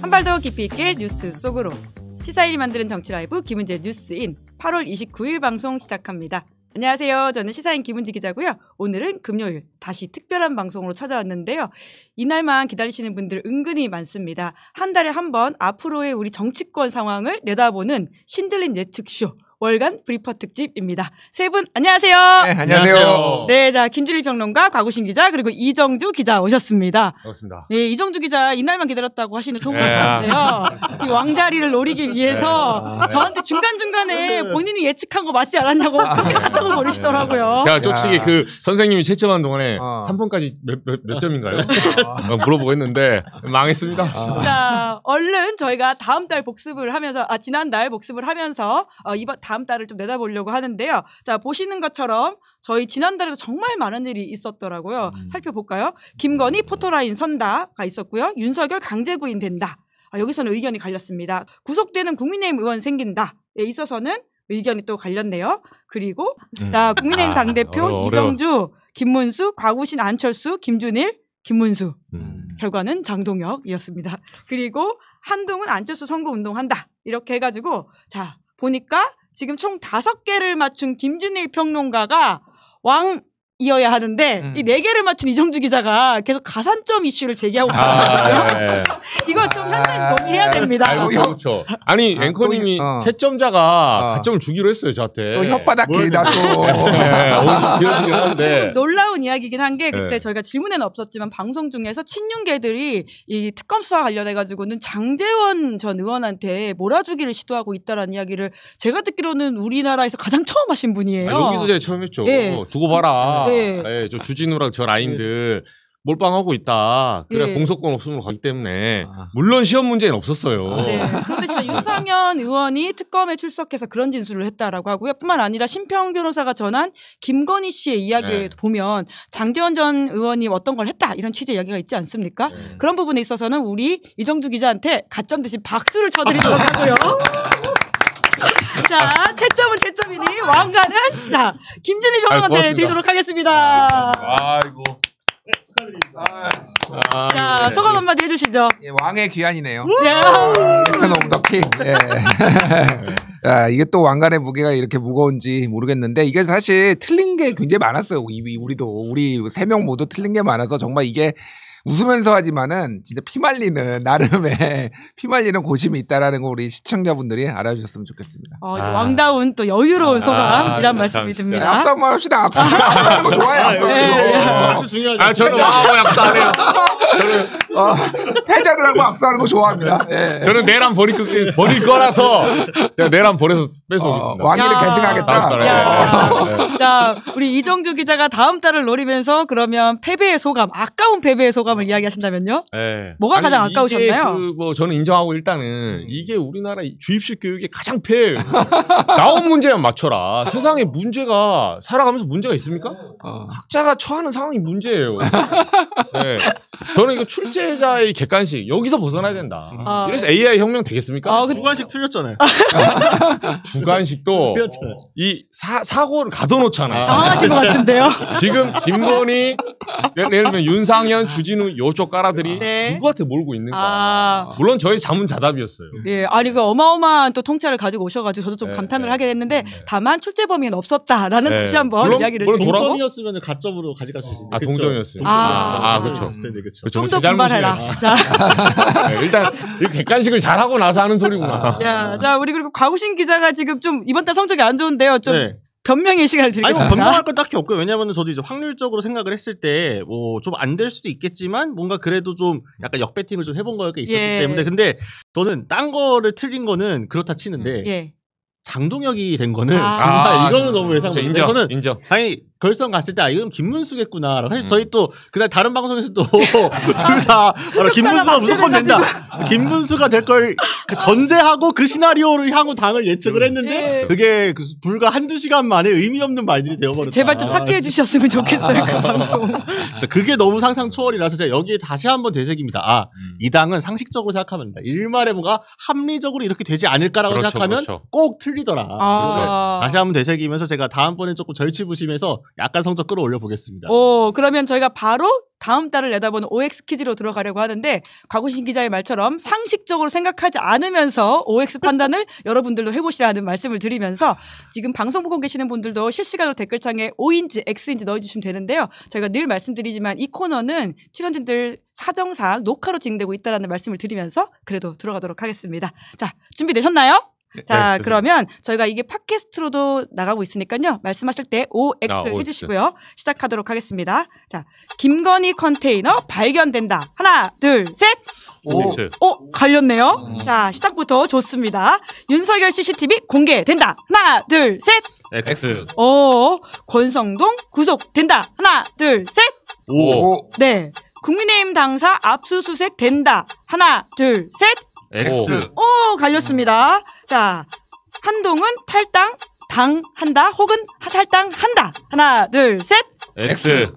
한 발 더 깊이 있게 뉴스 속으로 시사일이 만드는 정치 라이브 김은재 뉴스인 8월 29일 방송 시작합니다. 안녕하세요. 저는 시사인 김은지 기자고요. 오늘은 금요일 다시 특별한 방송으로 찾아왔는데요. 이날만 기다리시는 분들 은근히 많습니다. 한 달에 한 번 앞으로의 우리 정치권 상황을 내다보는 신들린 예측쇼 월간 브리퍼 특집입니다. 세 분 안녕하세요. 네, 안녕하세요. 네, 자 김준일 평론가, 곽우신 기자 그리고 이정주 기자 오셨습니다. 반갑습니다. 네, 이정주 기자 이날만 기다렸다고 하시는 소문 같은데요. 지금 왕자리를 노리기 위해서 저한테 중간중간에 본인이 예측한 거 맞지 않았냐고 그렇게 카톡을 보내시더라고요. 제가 솔직히 그 선생님이 채점한 동안에 3분까지 몇 점인가요? 물어보고 했는데 망했습니다. 자, 얼른 저희가 다음 달 복습을 하면서 지난달 복습을 하면서 이번 다음 달을 좀 내다보려고 하는데요. 자, 보시는 것처럼 저희 지난달에도 정말 많은 일이 있었더라고요. 살펴볼까요? 김건희 포토라인 선다가 있었고요. 윤석열 강제 구인된다. 여기서는 의견이 갈렸습니다. 구속되는 국민의힘 의원 생긴다. 에 있어서는 의견이 또 갈렸네요. 그리고 자, 국민의힘 당대표 이정주, 김문수, 곽우신, 안철수, 김준일, 김문수. 결과는 장동혁이었습니다. 그리고 한동훈, 안철수 선거운동한다. 이렇게 해가지고 자, 보니까 지금 총 5개를 맞춘 김준일 평론가가 왕이어야 하는데 이 4개를 맞춘 이정주 기자가 계속 가산점 이슈를 제기하고 있거든요. 이거 좀 현장에서 논의해야 됩니다. 그렇죠. 아니 앵커님이 채점자가 가점을 주기로 했어요 저한테. 또 혓바닥 길다 또. 놀라운 이야기긴 한 게 그때 저희가 질문에는 없었지만 방송 중에서 친윤계들이 이 특검 수사 관련해가지고는 장제원 전 의원한테 몰아주기를 시도하고 있다라는 이야기를 제가 듣기로는 우리나라에서 가장 처음 하신 분이에요. 여기서 제가 처음 했죠. 네. 두고 봐라. 네. 네, 저 주진우랑 저 라인들 몰빵하고 있다. 그래 공소권 없음으로 가기 때문에 물론 시험 문제는 없었어요. 네. 그런데 진짜 윤상현 의원이 특검에 출석해서 그런 진술을 했다라고 하고요. 뿐만 아니라 심평 변호사가 전한 김건희 씨의 이야기에 보면 장제원 전 의원이 어떤 걸 했다 이런 취지의 이야기가 있지 않습니까? 그런 부분에 있어서는 우리 이정주 기자한테 가점 대신 박수를 쳐드리도록 하고요. 자, 채점은 채점이니 왕관은 자 김준일 평론가한테 드리도록 하겠습니다. 아이고. 자, 소감 한마디 해주시죠. 예, 왕의 귀환이네요. 예. 옥덕희. 야, 이게 또 왕관의 무게가 이렇게 무거운지 모르겠는데 이게 사실 틀린 게 굉장히 많았어요. 우리 3명 모두 틀린 게 많아서 정말 이게 웃으면서 하지만은 진짜 피말리는 나름의 피말리는 고심이 있다라는 거 우리 시청자분들이 알아주셨으면 좋겠습니다. 왕다운 또 여유로운 소감이란 말씀이 듭니다. 악수 한번 합시다. 악수 하는 거 좋아해요. 악수 중요하죠. 저는 악수 안 해요. 패자들하고 악수하는 거 좋아합니다. 예. 저는 내란 버릴 거라서 제가 내란 버려서 뺏어오겠습니다. 왕위를 계승하겠다. 자, 우리 이정주 기자가 다음 달을 노리면서 그러면 패배의 소감, 아까운 패배의 소감을 이야기하신다면요? 네. 뭐가 가장 아까우셨나요? 저는 인정하고 일단은 이게 우리나라 주입식 교육의 가장 폐예요. 나온 문제만 맞춰라. 세상에 문제가 살아가면서 문제가 있습니까? 각자가 처하는 상황이 문제예요. 네. 저는 이거 출제자의 객관식 여기서 벗어나야 된다. 이래서 AI 혁명 되겠습니까? 주관식 틀렸잖아요. 주관식도 이 사고를 가둬놓잖아요. 당황하신 것 같은데요? 지금 김건희 예를 들면 윤상현, 주진우 요쪽 까라들이 누구한테 몰고 있는가. 물론 저희 자문자답이었어요. 예, 아니 그 어마어마한 또 통찰을 가지고 오셔가지고 저도 좀 감탄을 하게 됐는데 다만 출제 범위는 없었다라는 다시 한번 이야기를 드리고. 동점이었으면 가점으로 가져갈 수 있는데. 동점이었어요. 그렇죠. 좀 더 분발해라. 일단 이 객관식을 잘하고 나서 하는 소리구나. 자, 우리 그리고 곽우신 기자가 지금 좀 이번 달 성적이 안 좋은데요. 좀 변명의 시간을 드리겠습니다. 변명할 건 딱히 없고요. 왜냐하면 저도 이제 확률적으로 생각을 했을 때 뭐 좀 안 될 수도 있겠지만 뭔가 그래도 좀 약간 역배팅을 좀 해본 거가 있었기 때문에 근데 저는 딴 거를 틀린 거는 그렇다 치는데 장동혁이 된 거는 정말 이거는 너무 예상 못했는데 저는 인정. 당연히 결선 갔을 때 이건 김문수겠구나. 사실 저희 또 그날 다른 방송에서 또 둘 다 김문수가 무조건 된다. 김문수가 될 걸 전제하고 그 시나리오를 향후 당을 예측을 했는데 그게 불과 한두 시간 만에 의미 없는 말들이 되어버렸다. 제발 좀 삭제해 주셨으면 좋겠어요. 그 방송. 그게 너무 상상 초월이라서 제가 여기에 다시 한번 되새깁니다. 이 당은 상식적으로 생각하면 된다. 일말에 뭔가 합리적으로 이렇게 되지 않을까라고 생각하면 꼭 틀리더라. 다시 한번 되새기면서 제가 다음번에 조금 절치부심해서 약간 성적 끌어올려 보겠습니다. 그러면 저희가 바로 다음 달을 내다보는 OX 퀴즈로 들어가려고 하는데 곽우신 기자의 말처럼 상식적으로 생각하지 않으면서 OX 판단을 여러분들도 해보시라는 말씀을 드리면서 지금 방송 보고 계시는 분들도 실시간으로 댓글창에 O인지 X인지 넣어주시면 되는데요. 저희가 늘 말씀드리지만 이 코너는 출연진들 사정상 녹화로 진행되고 있다는 말씀을 드리면서 그래도 들어가도록 하겠습니다. 자, 준비되셨나요? 자, 네, 그러면 저희가 이게 팟캐스트로도 나가고 있으니까요. 말씀하실 때 OX 해주시고요. 시작하도록 하겠습니다. 자, 김건희 컨테이너 발견된다. 하나, 둘, 셋. 갈렸네요. 자, 시작부터 좋습니다. 윤석열 CCTV 공개된다. 하나, 둘, 셋. X. 권성동 구속된다. 하나, 둘, 셋. O. 네. 국민의힘 당사 압수수색 된다. 하나, 둘, 셋. X. 갈렸습니다. 자, 한동훈 당한다 혹은 탈당한다. 하나, 둘, 셋. X.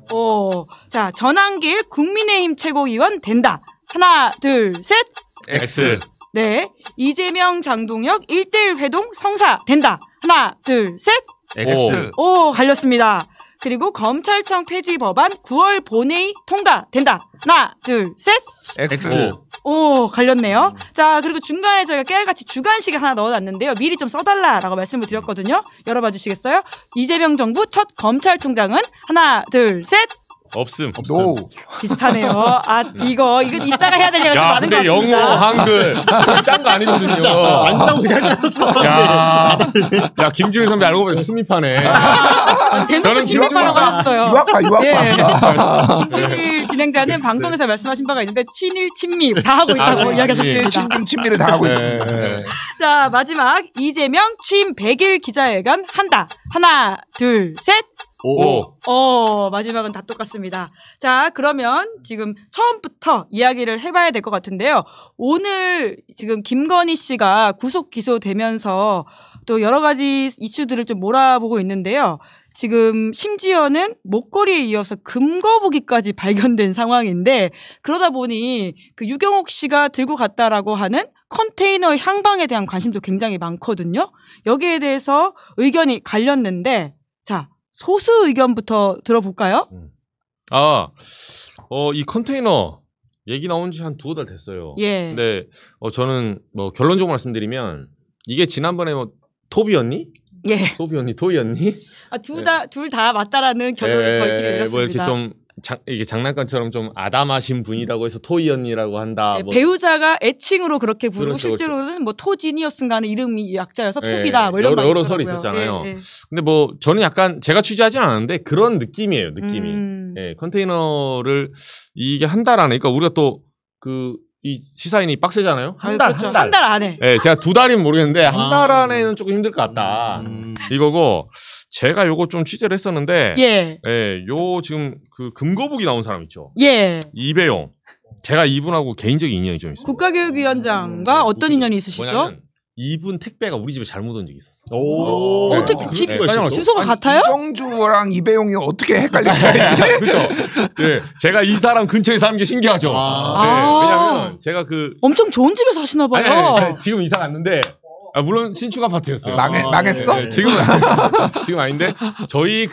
자, 전한길 국민의힘 최고위원 된다. 하나, 둘, 셋. X. 네. 이재명 장동혁 1대1 회동 성사 된다. 하나, 둘, 셋. X. 갈렸습니다. 그리고 검찰청 폐지 법안 9월 본회의 통과된다. 하나, 둘, 셋. X. 갈렸네요. 자, 그리고 중간에 저희가 깨알같이 주간식을 하나 넣어놨는데요. 미리 좀 써달라라고 말씀을 드렸거든요. 열어봐 주시겠어요? 이재명 정부 첫 검찰총장은 하나, 둘, 셋. 없음. 노. 비슷하네요. 이거 이따가 해야 될 얘기가 좀 많은 것 근데 같습니다. 영어, 한글 짠 거 아니거든요. 안 짜고 그냥 짜서. 야, 김지훈 선배 알고 보니 승리파네. 대놓고 저는 진행하라고 하셨어요. 유학파. 김진일 진행자는 방송에서 말씀하신 바가 있는데 친일, 친미 다 하고 있다고 이야기하셨습니다. 친중 친미를 다 하고 있습니다. 자, 마지막 이재명 취임 100일 기자회견 한다. 하나, 둘, 셋. 마지막은 다 똑같습니다. 자, 그러면 지금 처음부터 이야기를 해봐야 될 것 같은데요. 오늘 지금 김건희 씨가 구속 기소되면서 또 여러 가지 이슈들을 좀 몰아보고 있는데요. 지금 심지어는 목걸이에 이어서 금거북이까지 발견된 상황인데 그러다 보니 그 유경옥 씨가 들고 갔다라고 하는 컨테이너 향방에 대한 관심도 굉장히 많거든요. 여기에 대해서 의견이 갈렸는데 자, 소수 의견부터 들어볼까요? 이 컨테이너 얘기 나온 지 한 2달 됐어요. 예. 근데 저는 뭐 결론적으로 말씀드리면 이게 지난번에 뭐 토비 언니? 예. 토이 언니? 둘 다 맞다라는 결론을 저희끼리 내렸습니다. 뭐 이렇게 좀 이게 장난감처럼 좀 아담하신 분이라고 해서 토이 언니라고 한다. 네, 뭐. 배우자가 애칭으로 그렇게 부르고 그렇죠, 실제로는 뭐 토지니어스인가 하는 이름이 약자여서 톱이다. 뭐 이런 여러 설이 있었잖아요. 근데 뭐 저는 약간 제가 취재하진 않았는데 그런 느낌이에요. 느낌이. 컨테이너를 이게 한 달 안에 그러니까 우리가 또 이 시사인이 빡세잖아요. 한 달. 한 달 안에. 네, 제가 2달이면 모르겠는데 한 달 안에는 조금 힘들 것 같다. 이거고 제가 요거 좀 취재를 했었는데 요 지금 그 금거북이 나온 사람 있죠. 예. 이배용. 제가 이분하고 개인적인 인연이 좀 있어요. 국가교육위원장과 어떤 인연이 있으시죠? 뭐냐면 이분 택배가 우리 집에 잘못 온 적이 있었어. 어떻게 집 네, 주소가 같아요? 이정주랑 이배용이 어떻게 헷갈리는지. 그렇죠. 네, 제가 이 사람 근처에 사는 게 신기하죠. 네, 왜냐면 제가 엄청 좋은 집에 사시나 봐요. 아니, 지금 이사 갔는데 물론 신축 아파트였어요. 망했어? 네, 지금 아닌데 저희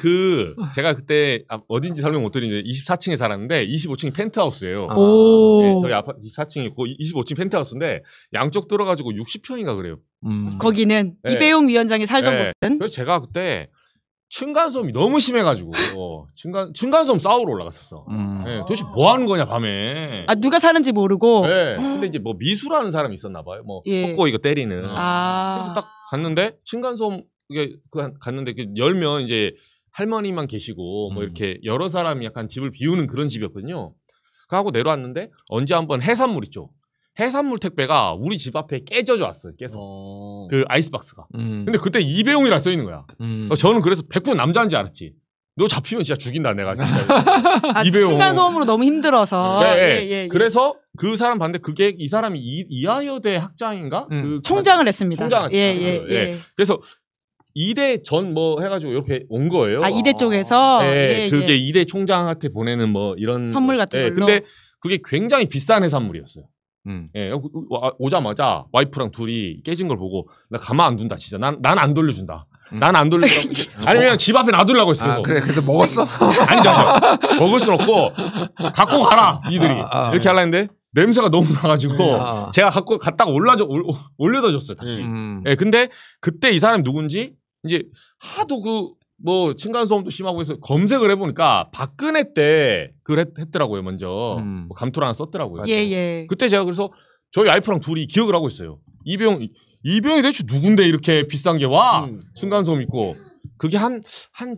제가 그때 어딘지 설명 못 드리는데 24층에 살았는데 25층이 펜트하우스예요. 네, 저희 아파트 24층이 있고 25층 펜트하우스인데 양쪽 들어가지고 60평인가 그래요. 거기는 이배용 위원장이 살던 곳은. 그래서 제가 그때 층간소음이 너무 심해가지고 층간소음 싸우러 올라갔었어. 네, 도대체 뭐 하는 거냐 밤에. 누가 사는지 모르고. 네, 근데 이제 뭐 미수라는 사람이 있었나 봐요. 뭐 속고 이거 때리는. 그래서 딱 갔는데 층간소음 갔는데 열면 이제 할머니만 계시고 뭐 이렇게 여러 사람이 약간 집을 비우는 그런 집이었거든요. 하고 내려왔는데 언제 한번 해산물 있죠. 해산물 택배가 우리 집 앞에 깨져져 왔어요. 깨서 그 아이스박스가. 근데 그때 이배용이라 써 있는 거야. 저는 그래서 100% 남자인지 알았지. 너 잡히면 진짜 죽인다 내가 진짜. 이배용. 층간소음으로 너무 힘들어서. 네. 그래서 그 사람 봤는데 그게 이 사람이 이하여대 학장인가? 총장을 했습니다. 총장을. 예. 그래서 이대 전 뭐 해가지고 이렇게 온 거예요. 이대 쪽에서. 네. 그게 이대 총장한테 보내는 뭐 이런 선물 같은 걸로. 근데 그게 굉장히 비싼 해산물이었어요. 예, 오자마자 와이프랑 둘이 깨진 걸 보고 나 가만 안 둔다 진짜 난 안 돌려준다. 난 안 돌리려고. 아니면 집 앞에 놔두려고 했어. 아, 그래. 그래서 먹었어? 아니죠. 먹을 순 없고 갖고 가라 니들이 이렇게 하려 했는데 냄새가 너무 나가지고 제가 갖고 갔다가 올려다 줬어요 다시. 예, 근데 그때 이 사람이 누군지 이제 하도 뭐 층간소음도 심하고 해서 검색을 해보니까 박근혜 때 그걸 했더라고요 먼저. 뭐 감투를 하나 썼더라고요. 예. 그때 제가 그래서 저희 와이프랑 둘이 기억을 하고 있어요. 이병이 대체 누군데 이렇게 비싼 게 와? 층간소음 있고. 그게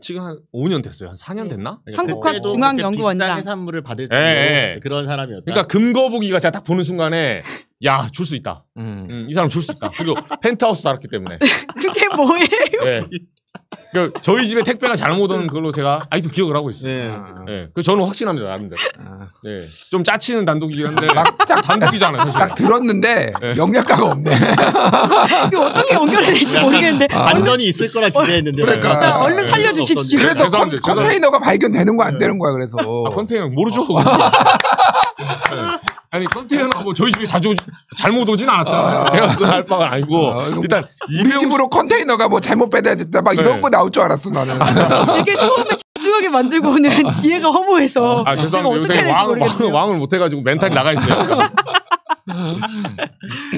지금 한 5년 됐어요. 한 4년 됐나? 한국화중앙연구원장. 비싼 해산물을 받을 줄 그런 사람이었다. 그러니까 금거북이가 제가 딱 보는 순간에 야, 줄 수 있다. 이 사람 줄 수 있다. 그리고 펜트하우스 살았기 때문에. 그게 뭐예요? 네. 그러니까 저희 집에 택배가 잘못 오는 걸로 제가 아직도 기억을 하고 있어요. 네. 그래서 저는 확신합니다, 나름대로. 네. 좀 짜치는 단독이긴 한데 딱 단독이잖아요, 사실. 딱 들었는데 영양가가 없네. 이거 어떻게 연결해야 될지 모르겠는데. 반전이 있을 거라 기대했는데. 그러니까. 얼른 살려주십시오. 그래서 죄송합니다. 컨테이너가 발견되는 거야, 안 되는 거야, 그래서. 컨테이너 모르죠. 아니 컨테이너가 뭐 저희 집에 자주 잘못 오진 않았잖아요. 제가 그걸 할 바가 아니고 일단 우리 집으로 컨테이너가 뭐 잘못 빼야 됐다 막 이런 거 나올 줄 알았어 나는. 이게 처음에 집중하게 만들고 오는 뒤에가 허무해서. 죄송합니다. 요새 왕을 못 해가지고 멘탈이 나가 있어요.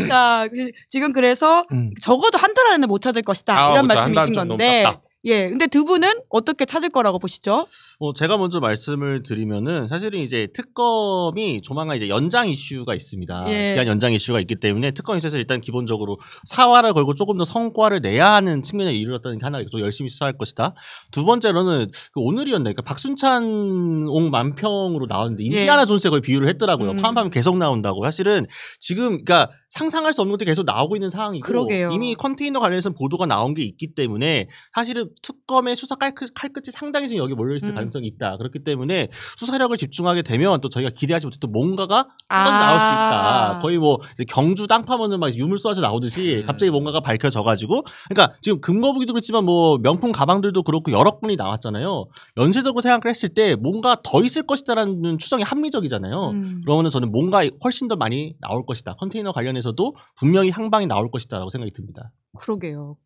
자, 지금 그래서 적어도 한 달 안에는 못 찾을 것이다 이런 말씀이신 건데. 예, 근데 두 분은 어떻게 찾을 거라고 보시죠? 제가 먼저 말씀을 드리면은 사실은 이제 특검이 조만간 이제 연장 이슈가 있습니다. 기한 연장 이슈가 있기 때문에 특검 입장에서 일단 기본적으로 사활을 걸고 조금 더 성과를 내야 하는 측면에 이르렀다는 게 하나 또 열심히 수사할 것이다. 두 번째로는 오늘이었네. 그러니까 박순찬 옥 만평으로 나왔는데 인디아나 존스에 거의 비유를 했더라고요. 파면 계속 나온다고. 사실은 지금 그러니까 상상할 수 없는 것들이 계속 나오고 있는 상황이고 그러게요. 이미 컨테이너 관련해서 보도가 나온 게 있기 때문에 사실은 특검의 수사 칼끝이 상당히 지금 여기 몰려있을 가능성이 있다. 그렇기 때문에 수사력을 집중하게 되면 또 저희가 기대하지 못했던 뭔가가 한 번씩 나올 수 있다. 거의 뭐 이제 경주 땅 파면은 막 유물 쏘아서 나오듯이 갑자기 뭔가가 밝혀져가지고 그러니까 지금 금거북이도 그렇지만 뭐 명품 가방들도 그렇고 여러 건이 나왔잖아요. 연쇄적으로 생각을 했을 때 뭔가 더 있을 것이다라는 추정이 합리적이잖아요. 그러면은 저는 뭔가 훨씬 더 많이 나올 것이다. 컨테이너 관련해서도 분명히 향방이 나올 것이다라고 생각이 듭니다. 그러게요.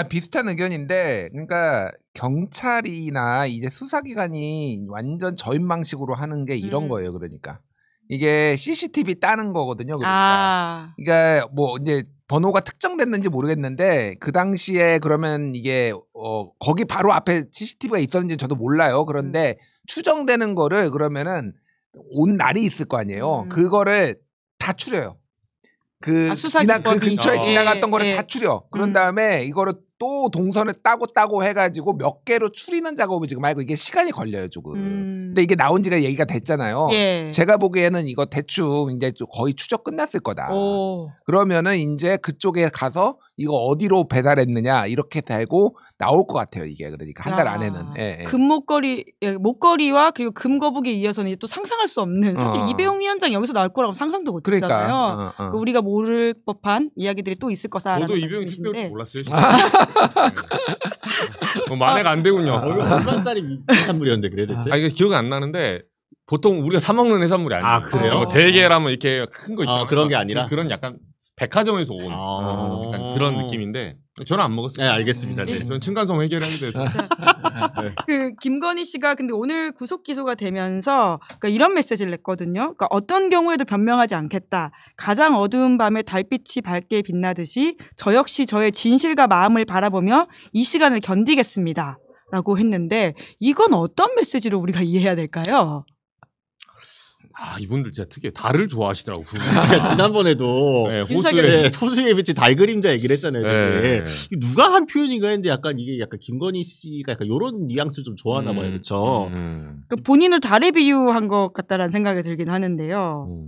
비슷한 의견인데, 그러니까 경찰이나 이제 수사기관이 완전 저인 방식으로 하는 게 이런 거예요. 그러니까 이게 CCTV 따는 거거든요. 그러니까 뭐 이제 번호가 특정됐는지 모르겠는데 그 당시에 그러면 이게 거기 바로 앞에 CCTV가 있었는지 저도 몰라요. 그런데 추정되는 거를 그러면은 온 날이 있을 거 아니에요. 그거를 다 추려요. 그 근처에 지나갔던 거를 다 추려. 그런 다음에 이거를 또 동선을 따고 해가지고 몇 개로 추리는 작업을 지금 하고 이게 시간이 걸려요 조금. 근데 이게 나온 지가 얘기가 됐잖아요. 제가 보기에는 이거 대충 이제 거의 추적 끝났을 거다. 그러면은 이제 그쪽에 가서 이거 어디로 배달했느냐 이렇게 되고 나올 것 같아요. 이게 그러니까 한 달 안에는. 목걸이와 그리고 금거북이에 이어서는 이제 또 상상할 수 없는 사실 이배용 위원장 여기서 나올 거라고 상상도 못했잖아요. 그러니까. 우리가 모를 법한 이야기들이 또 있을 거다라는 저도 이배용 특별히 말씀이신데. 몰랐어요. 만회가 안 되군요. 얼마짜리 해산물이었는데 그래 대체? 이게 기억은 안 나는데 보통 우리가 사 먹는 해산물이 아니에요. 그래요? 뭐 대게라면 이렇게 큰 거 있잖아요. 그런 게 아니라 그런 약간 백화점에서 온 약간 그런 느낌인데 저는 안 먹었어요. 네, 알겠습니다. 네. 저는 층간소음 해결하기도 해서. 그 김건희 씨가 근데 오늘 구속 기소가 되면서 그러니까 이런 메시지를 냈거든요. 그러니까 어떤 경우에도 변명하지 않겠다. 가장 어두운 밤에 달빛이 밝게 빛나듯이 저 역시 저의 진실과 마음을 바라보며 이 시간을 견디겠습니다. 라고 했는데 이건 어떤 메시지로 우리가 이해해야 될까요? 이분들 진짜 특이해. 달을 좋아하시더라고. 지난번에도 호수에 비친 달 그림자 얘기를 했잖아요. 누가 한 표현인가 했는데 약간 이게 약간 김건희 씨가 약간 이런 뉘앙스를 좀 좋아하나 봐요. 그렇죠? 그러니까 본인을 달에 비유한 것 같다라는 생각이 들긴 하는데요.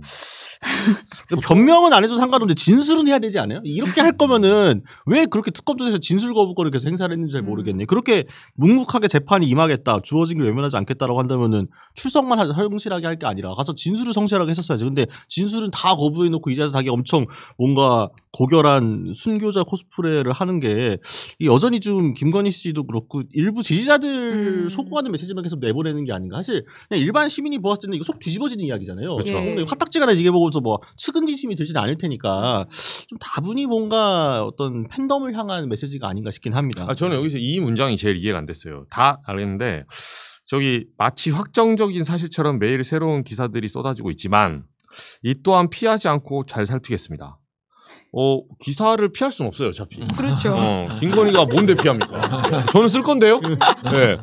변명은 안 해도 상관없는데 진술은 해야 되지 않아요? 이렇게 할 거면은 왜 그렇게 특검조에서 진술 거부권을 계속 행사를 했는지 잘 모르겠네. 그렇게 묵묵하게 재판이 임하겠다, 주어진 게 외면하지 않겠다라고 한다면은 출석만 성실하게 할 게 아니라 가서 진술을 성실하게 했었어야죠. 근데 진술은 다 거부해놓고 이 자리에서 자기 엄청 뭔가 고결한 순교자 코스프레를 하는 게 여전히 좀 김건희 씨도 그렇고 일부 지지자들 소구하는 메시지만 계속 내보내는 게 아닌가. 사실 그냥 일반 시민이 보았을 때는 이거 속 뒤집어지는 이야기잖아요. 그렇죠. 근데 화딱지가 나 이게 보고서 뭐 측은지심이 들지는 않을 테니까 좀 다분히 뭔가 어떤 팬덤을 향한 메시지가 아닌가 싶긴 합니다. 저는 여기서 이 문장이 제일 이해가 안 됐어요. 다 알겠는데 저기 마치 확정적인 사실처럼 매일 새로운 기사들이 쏟아지고 있지만 이 또한 피하지 않고 잘 살피겠습니다. 기사를 피할 수는 없어요, 어차피. 그렇죠. 김건희가 뭔데 피합니까? 저는 쓸 건데요. 네.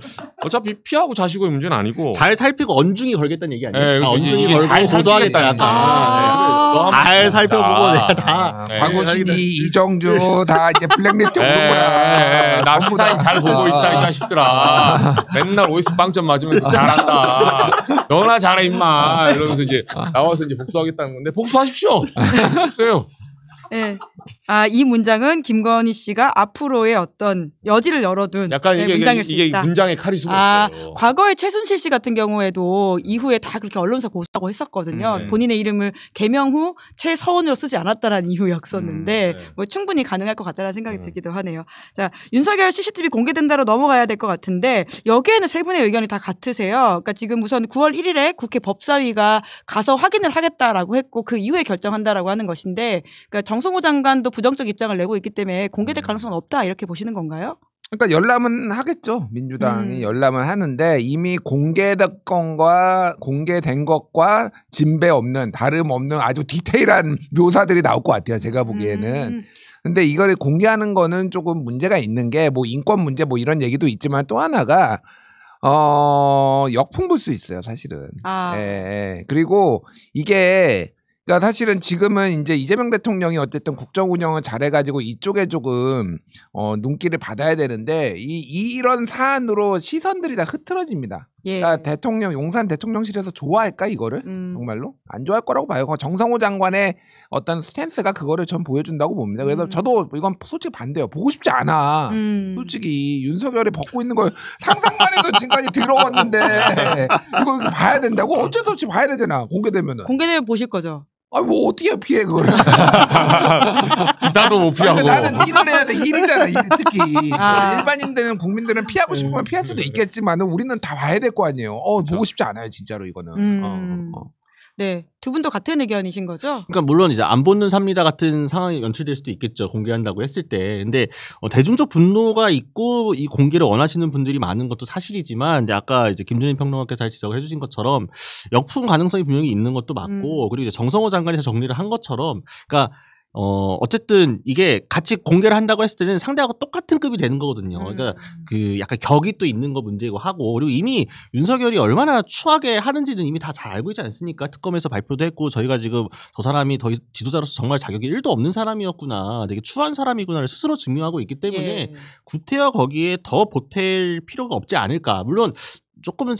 어차피 피하고 자시고의 문제는 아니고. 잘 살피고 언중이 걸겠다는 얘기 아니에요? 네, 언중이 이게 걸고 잘 고소하겠다. 살피겠다. 잘 살펴보고 내가 다. 박우신이 이정주 다 이제 블랙리스트 오는 거야. 나 시사인 잘 보고 있다 이 자식들아. 맨날 오이스 빵점 맞으면서 잘한다. 너나 잘해 임마. 이러면서 이제 나와서 이제 복수하겠다는 건데 복수하십시오. 복수해요. 네. 이 문장은 김건희 씨가 앞으로의 어떤 여지를 열어둔 약간 문장일 수 이게 있다. 문장의 칼이 숨어 있어요. 과거에 최순실 씨 같은 경우에도 이후에 다 그렇게 언론사 고소하고 했었거든요. 본인의 이름을 개명 후 최서원으로 쓰지 않았다라는 이유였었는데 뭐 충분히 가능할 것 같다는 생각이 들기도 하네요. 자, 윤석열 CCTV 공개된다로 넘어가야 될 것 같은데 여기에는 세 분의 의견이 다 같으세요. 그러니까 지금 우선 9월 1일에 국회 법사위가 가서 확인을 하겠다라고 했고 그 이후에 결정한다라고 하는 것인데 그러니까 정성호 장관도 부정적 입장을 내고 있기 때문에 공개될 가능성은 없다 이렇게 보시는 건가요? 그러니까 열람은 하겠죠. 민주당이 열람은 하는데 이미 공개된 것과 진배 없는 다름없는 아주 디테일한 묘사들이 나올 것 같아요. 제가 보기에는. 근데 이걸 공개하는 거는 조금 문제가 있는 게 뭐 인권 문제 뭐 이런 얘기도 있지만 또 하나가 역풍 불 수 있어요. 사실은. 예. 그리고 이게 그러니까 사실은 지금은 이제 이재명 대통령이 어쨌든 국정 운영을 잘해가지고 이쪽에 조금 눈길을 받아야 되는데 이런 사안으로 시선들이 다 흐트러집니다. 예. 그러니까 용산 대통령실에서 좋아할까 이거를 정말로 안 좋아할 거라고 봐요. 정성호 장관의 어떤 스탠스가 그거를 전 보여준다고 봅니다. 그래서 저도 이건 솔직히 반대요. 보고 싶지 않아. 솔직히 윤석열이 벗고 있는 걸 상상만 해도 지금까지 더러웠는데 이거 봐야 된다고? 어쩔 수 없이 봐야 되잖아. 공개되면은. 공개되면 보실 거죠. 뭐 어떻게 피해 그거를? 기사도 못 피하고. 나는 일을 해야 돼. 일이잖아. 특히 일반인들은 국민들은 피하고 싶으면 피할 수도 있겠지만은 우리는 다 봐야 될 거 아니에요. 보고 싶지 않아요, 진짜로 이거는. 네, 두 분도 같은 의견이신 거죠? 그러니까 물론 이제 안 보는 삽니다 같은 상황이 연출될 수도 있겠죠. 공개한다고 했을 때. 근데 대중적 분노가 있고 이 공개를 원하시는 분들이 많은 것도 사실이지만 근데 아까 이제 김준일 평론가께서 잘 지적을 해주신 것처럼 역풍 가능성이 분명히 있는 것도 맞고 그리고 이제 정성호 장관에서 정리를 한 것처럼 그러니까 어쨌든 이게 같이 공개를 한다고 했을 때는 상대하고 똑같은 급이 되는 거거든요. 그러니까 그 약간 격이 또 있는 거 문제고 하고 그리고 이미 윤석열이 얼마나 추하게 하는지는 이미 다 잘 알고 있지 않습니까? 특검에서 발표도 했고 저희가 지금 저 사람이 더 지도자로서 정말 자격이 1도 없는 사람이었구나. 되게 추한 사람이구나를 스스로 증명하고 있기 때문에 구태여 거기에 더 보탤 필요가 없지 않을까. 물론 조금은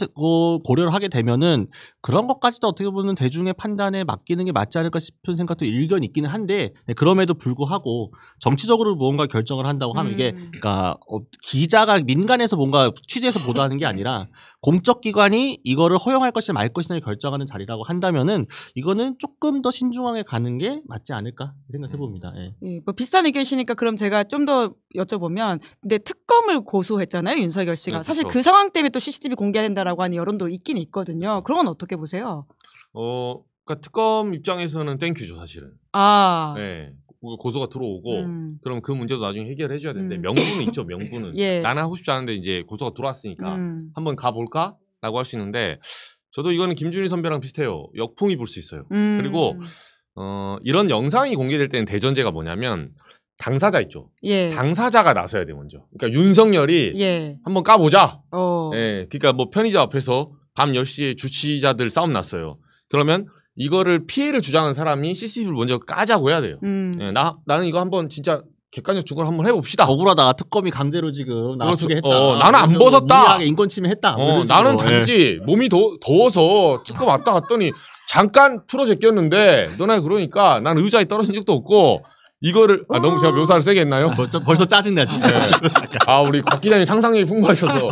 고려를 하게 되면은 그런 것까지도 어떻게 보면 대중의 판단에 맡기는 게 맞지 않을까 싶은 생각도 일견 있기는 한데 그럼에도 불구하고 정치적으로 무언가 결정을 한다고 하면 이게 그러니까 기자가 민간에서 뭔가 취재해서 보도하는 게 아니라 공적 기관이 이거를 허용할 것이냐 말 것이냐를 결정하는 자리라고 한다면은 이거는 조금 더 신중하게 가는 게 맞지 않을까 생각해 봅니다. 예, 뭐 비슷한 의견이시니까 그럼 제가 좀 더 여쭤보면 근데 특검을 고소했잖아요 윤석열 씨가. 네, 사실 그렇죠. 그 상황 때문에 또 CCTV 공개해야 된다라고 하는 여론도 있긴 있거든요. 그런 건 어떻게 보세요? 그러니까 특검 입장에서는 땡큐죠 사실은. 네. 고소가 들어오고 그럼 그 문제도 나중에 해결해 줘야 되는데 명분은 있죠. 명분은. 나는 하고 싶지 않은데 이제 고소가 들어왔으니까 한번 가볼까? 라고 할 수 있는데 저도 이거는 김준일 선배랑 비슷해요. 역풍이 불 수 있어요. 그리고 이런 영상이 공개될 때는 대전제가 뭐냐면 당사자 있죠. 당사자가 나서야 돼 먼저. 그러니까 윤석열이 한번 까보자. 그러니까 뭐 편의점 앞에서 밤 10시에 주치자들 싸움 났어요. 그러면 이거를 피해를 주장한 사람이 CCTV를 먼저 까자고 해야 돼요. 나는 이거 한번 진짜 객관적 주거를 한번 해봅시다. 억울하다. 특검이 강제로 지금 나서게 했다. 나는 안 벗었다. 무리하게 인권 침해했다. 나는 단지 몸이 더워서 특검 왔다 갔더니 잠깐 풀어 제꼈는데 너네 그러니까 난 의자에 떨어진 적도 없고 이거를 너무 제가 묘사를 세게 했나요? 벌써 짜증나 지금. 우리 곽 기자님 상상력이 풍부하셔서.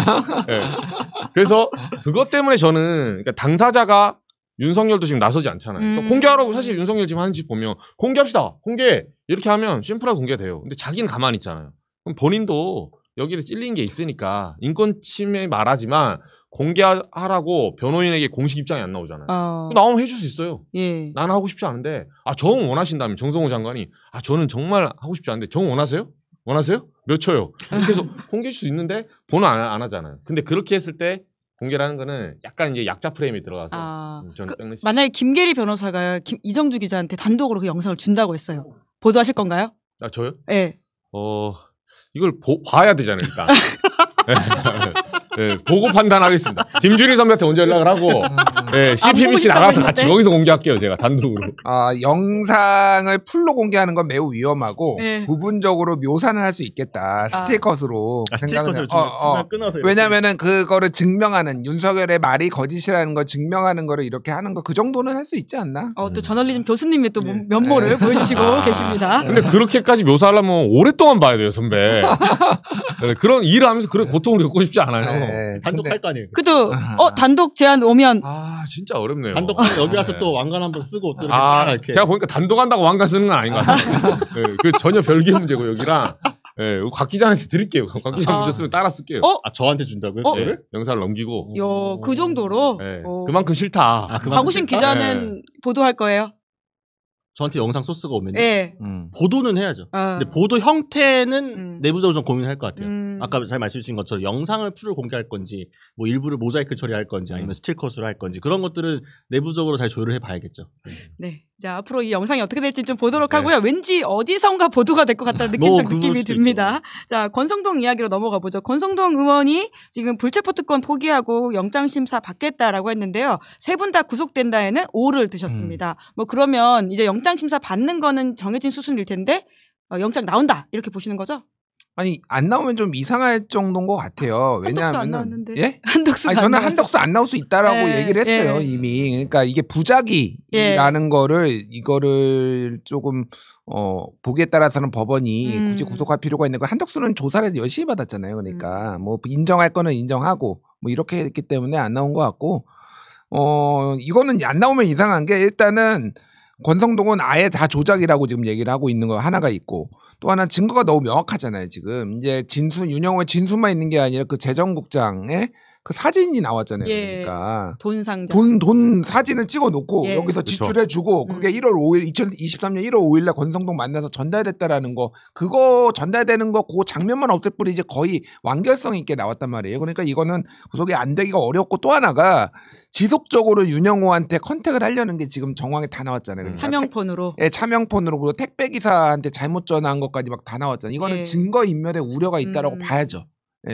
그래서 그것 때문에 저는 그러니까 당사자가 윤석열도 지금 나서지 않잖아요. 그러니까 공개하라고 사실 윤석열 지금 하는 짓 보면 공개합시다. 공개 이렇게 하면 심플하게 공개돼요. 근데 자기는 가만히 있잖아요. 그럼 본인도 여기에 찔린 게 있으니까 인권 침해 말하지만 공개하라고 변호인에게 공식 입장이 안 나오잖아요. 나오면 해줄 수 있어요. 예. 나는 하고 싶지 않은데 정 원하신다면 정성호 장관이 저는 정말 하고 싶지 않은데 정 원하세요? 원하세요? 몇 초요? 그래서 공개할 수 있는데 본은 안 하잖아요. 근데 그렇게 했을 때 공개라는 거는 약간 이제 약자 프레임이 들어가서 저는 만약에 김계리 변호사가 이정주 기자한테 단독으로 그 영상을 준다고 했어요. 보도하실 건가요? 저요? 네. 이걸 봐야 되잖아요, 일단. 네, 보고 판단하겠습니다. 김준일 선배한테 먼저 연락을 하고 CPBC 나가서 같이 거기서 공개할게요, 제가 단독으로. 영상을 풀로 공개하는 건 매우 위험하고 부분적으로 묘사는 할 수 있겠다. 스틸컷으로 스틸컷을 끊어서 왜냐면은 그거를 증명하는 윤석열의 말이 거짓이라는 걸 증명하는 거를 이렇게 하는 거 그 정도는 할 수 있지 않나? 또 저널리즘 교수님이 또 면모를 보여주시고 계십니다. 근데 그렇게까지 묘사하려면 오랫동안 봐야 돼요, 선배. 그런 일을 하면서 그런 고통을 겪고 싶지 않아요. 단독할 거 아니에요. 그죠? 단독 제안 오면 진짜 어렵네요. 단독 여기 와서 또 왕관 한번 쓰고 또 이렇게 제가 보니까 단독한다고 왕관 쓰는 건 아닌 것 같아요. 그 전혀 별개 문제고 여기랑 곽 기자한테 드릴게요. 곽 기자 문제 쓰면 따라 쓸게요. 저한테 준다고요? 영상을 넘기고. 그 정도로? 그만큼 싫다. 박우신 기자는 보도할 거예요? 저한테 영상 소스가 오면요. 보도는 해야죠. 근데 보도 형태는 내부적으로 좀 고민할 것 같아요. 아까 잘 말씀 주신 것처럼 영상을 풀을 공개할 건지 뭐 일부를 모자이크 처리할 건지 아니면 스틸컷으로 할 건지 그런 것들은 내부적으로 잘 조율을 해봐야겠죠. 네. 자, 앞으로 이 영상이 어떻게 될지 좀 보도록 하고요. 왠지 어디선가 보도가 될 것 같다는 느낌이 듭니다. 자, 권성동 이야기로 넘어가 보죠. 권성동 의원이 지금 불체포 특권 포기하고 영장심사 받겠다라고 했는데요. 세 분 다 구속된다에는 O를 드셨습니다. 뭐 그러면 이제 영장심사 받는 거는 정해진 수순일 텐데 영장 나온다 이렇게 보시는 거죠? 아니 안 나오면 좀 이상할 정도인 것 같아요. 왜냐하면 안 나왔는데. 예? 한덕수가 저는 한덕수 안 나올 수 있다라고 얘기를 했어요 이미. 그러니까 이게 부작위라는 이거를 조금 보기에 따라서는 법원이 굳이 구속할 필요가 있는 거. 한덕수는 조사를 열심히 받았잖아요. 그러니까 뭐 인정할 거는 인정하고 뭐 이렇게 했기 때문에 안 나온 것 같고 이거는 안 나오면 이상한 게 일단은. 권성동은 아예 다 조작이라고 지금 얘기를 하고 있는 거 하나가 있고 또 하나 증거가 너무 명확하잖아요. 지금 이제 윤영호의 진술만 있는 게 아니라 그 재정국장의 그 사진이 나왔잖아요. 그러니까 돈 상자. 돈 사진을 찍어놓고 여기서 지출해주고 그게 1월 5일 2023년 1월 5일날 권성동 만나서 전달됐다라는 거 그거 전달되는 거 그 장면만 없을 뿐이 이제 거의 완결성 있게 나왔단 말이에요. 그러니까 이거는 구속이 안 되기가 어렵고 또 하나가 지속적으로 윤영호한테 컨택을 하려는 게 지금 정황에 다 나왔잖아요. 그러니까 차명폰으로. 차명폰으로 그리고 택배기사한테 잘못 전화한 것까지 막 다 나왔잖아요. 이거는 증거인멸의 우려가 있다라고 봐야죠.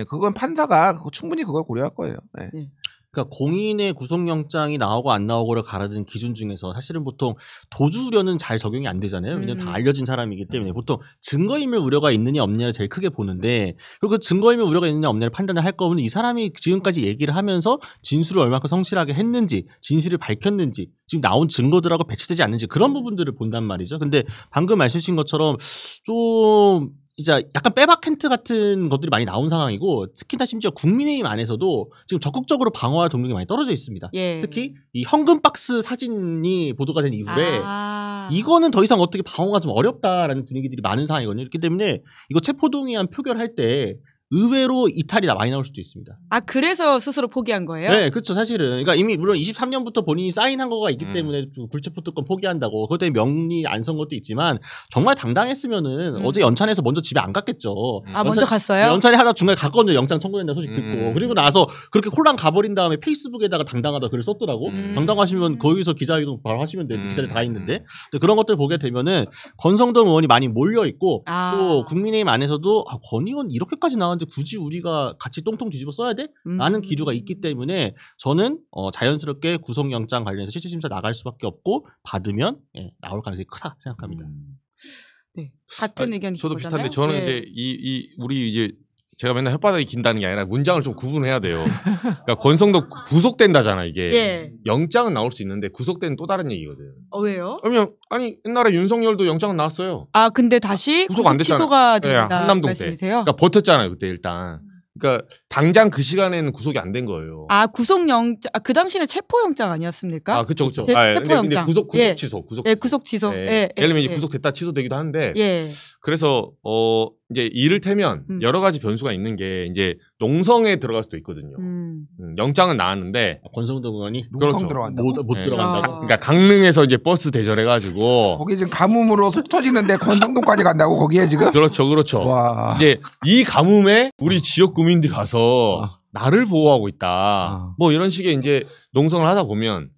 그건 판사가 충분히 그걸 고려할 거예요. 그러니까 공인의 구속영장이 나오고 안 나오고를 가르는 기준 중에서 사실은 보통 도주 우려는 잘 적용이 안 되잖아요. 왜냐면 다 알려진 사람이기 때문에 보통 증거인멸 우려가 있느냐 없느냐를 제일 크게 보는데 그리고 그 증거인멸 우려가 있느냐 없느냐를 판단을 할 거면 이 사람이 지금까지 얘기를 하면서 진술을 얼마큼 성실하게 했는지 진실을 밝혔는지 지금 나온 증거들하고 배치되지 않는지 그런 부분들을 본단 말이죠. 근데 방금 말씀 주신 것처럼 좀 진짜 약간 빼박 캔트 같은 것들이 많이 나온 상황이고 특히나 심지어 국민의힘 안에서도 지금 적극적으로 방어할 동력이 많이 떨어져 있습니다. 특히 이 현금 박스 사진이 보도가 된 이후에 이거는 더 이상 어떻게 방어가 좀 어렵다라는 분위기들이 많은 상황이거든요. 그렇기 때문에 이거 체포동의안 표결할 때 의외로 이탈이 많이 나올 수도 있습니다. 그래서 스스로 포기한 거예요? 네, 그렇죠. 사실은. 그러니까 이미 물론 23년부터 본인이 사인한 거가 있기 때문에 불체포 특권 포기한다고 그것 때문에 명리 안 선 것도 있지만 정말 당당했으면은 어제 연찬에서 먼저 집에 안 갔겠죠. 먼저 갔어요? 연찬이 하다 중간에 갔거든요. 영장 청구된다는 소식 듣고. 그리고 나서 그렇게 홀랑 가버린 다음에 페이스북에다가 당당하다 글을 썼더라고. 당당하시면 거기서 기자회견 바로 하시면 돼요. 기자들 다 있는데. 근데 그런 것들 보게 되면은 권성동 의원이 많이 몰려있고 또 국민의힘 안에서도 권 의원 이렇게까지 나왔는데 굳이 우리가 같이 똥통 뒤집어 써야 돼? 라는 기류가 있기 때문에 저는 자연스럽게 구속영장 관련해서 실질심사 나갈 수밖에 없고 받으면 나올 가능성이 크다 생각합니다. 네, 같은 의견이신 저도 거잖아요? 비슷한데 저는 이제 우리 이제 제가 맨날 혓바닥이 긴다는 게 아니라 문장을 좀 구분해야 돼요. 그러니까 권성동 구속된다잖아 이게. 영장은 나올 수 있는데 구속된 또 다른 얘기거든. 왜요? 그러면 옛날에 윤석열도 영장은 나왔어요. 근데 다시 구속 안 됐잖아요. 취소가 된다 한남동 말씀이세요? 때. 그러니까 버텼잖아요 그때 일단. 그러니까 당장 그 시간에는 구속이 안 된 거예요. 아 구속영장 그 당시에는 체포영장 아니었습니까? 아, 그쵸. 체포영장. 근데 구속 예. 취소. 예, 구속 취소. 예. 예, 예를 들면 예, 이제 구속됐다 취소되기도 하는데 예. 그래서 이제 이를테면 여러 가지 변수가 있는 게 이제 농성에 들어갈 수도 있거든요. 영장은 나왔는데 권성동 의원이 농성 들어간다고? 못 네. 들어간다고. 그러니까 강릉에서 이제 버스 대절해가지고 거기 지금 가뭄으로 속 터지는데 권성동까지 간다고 거기에 지금? 그렇죠. 와. 이제 이 가뭄에 우리 지역 구민들이 가서 나를 보호하고 있다. 뭐 이런 식의 이제 농성을 하다 보면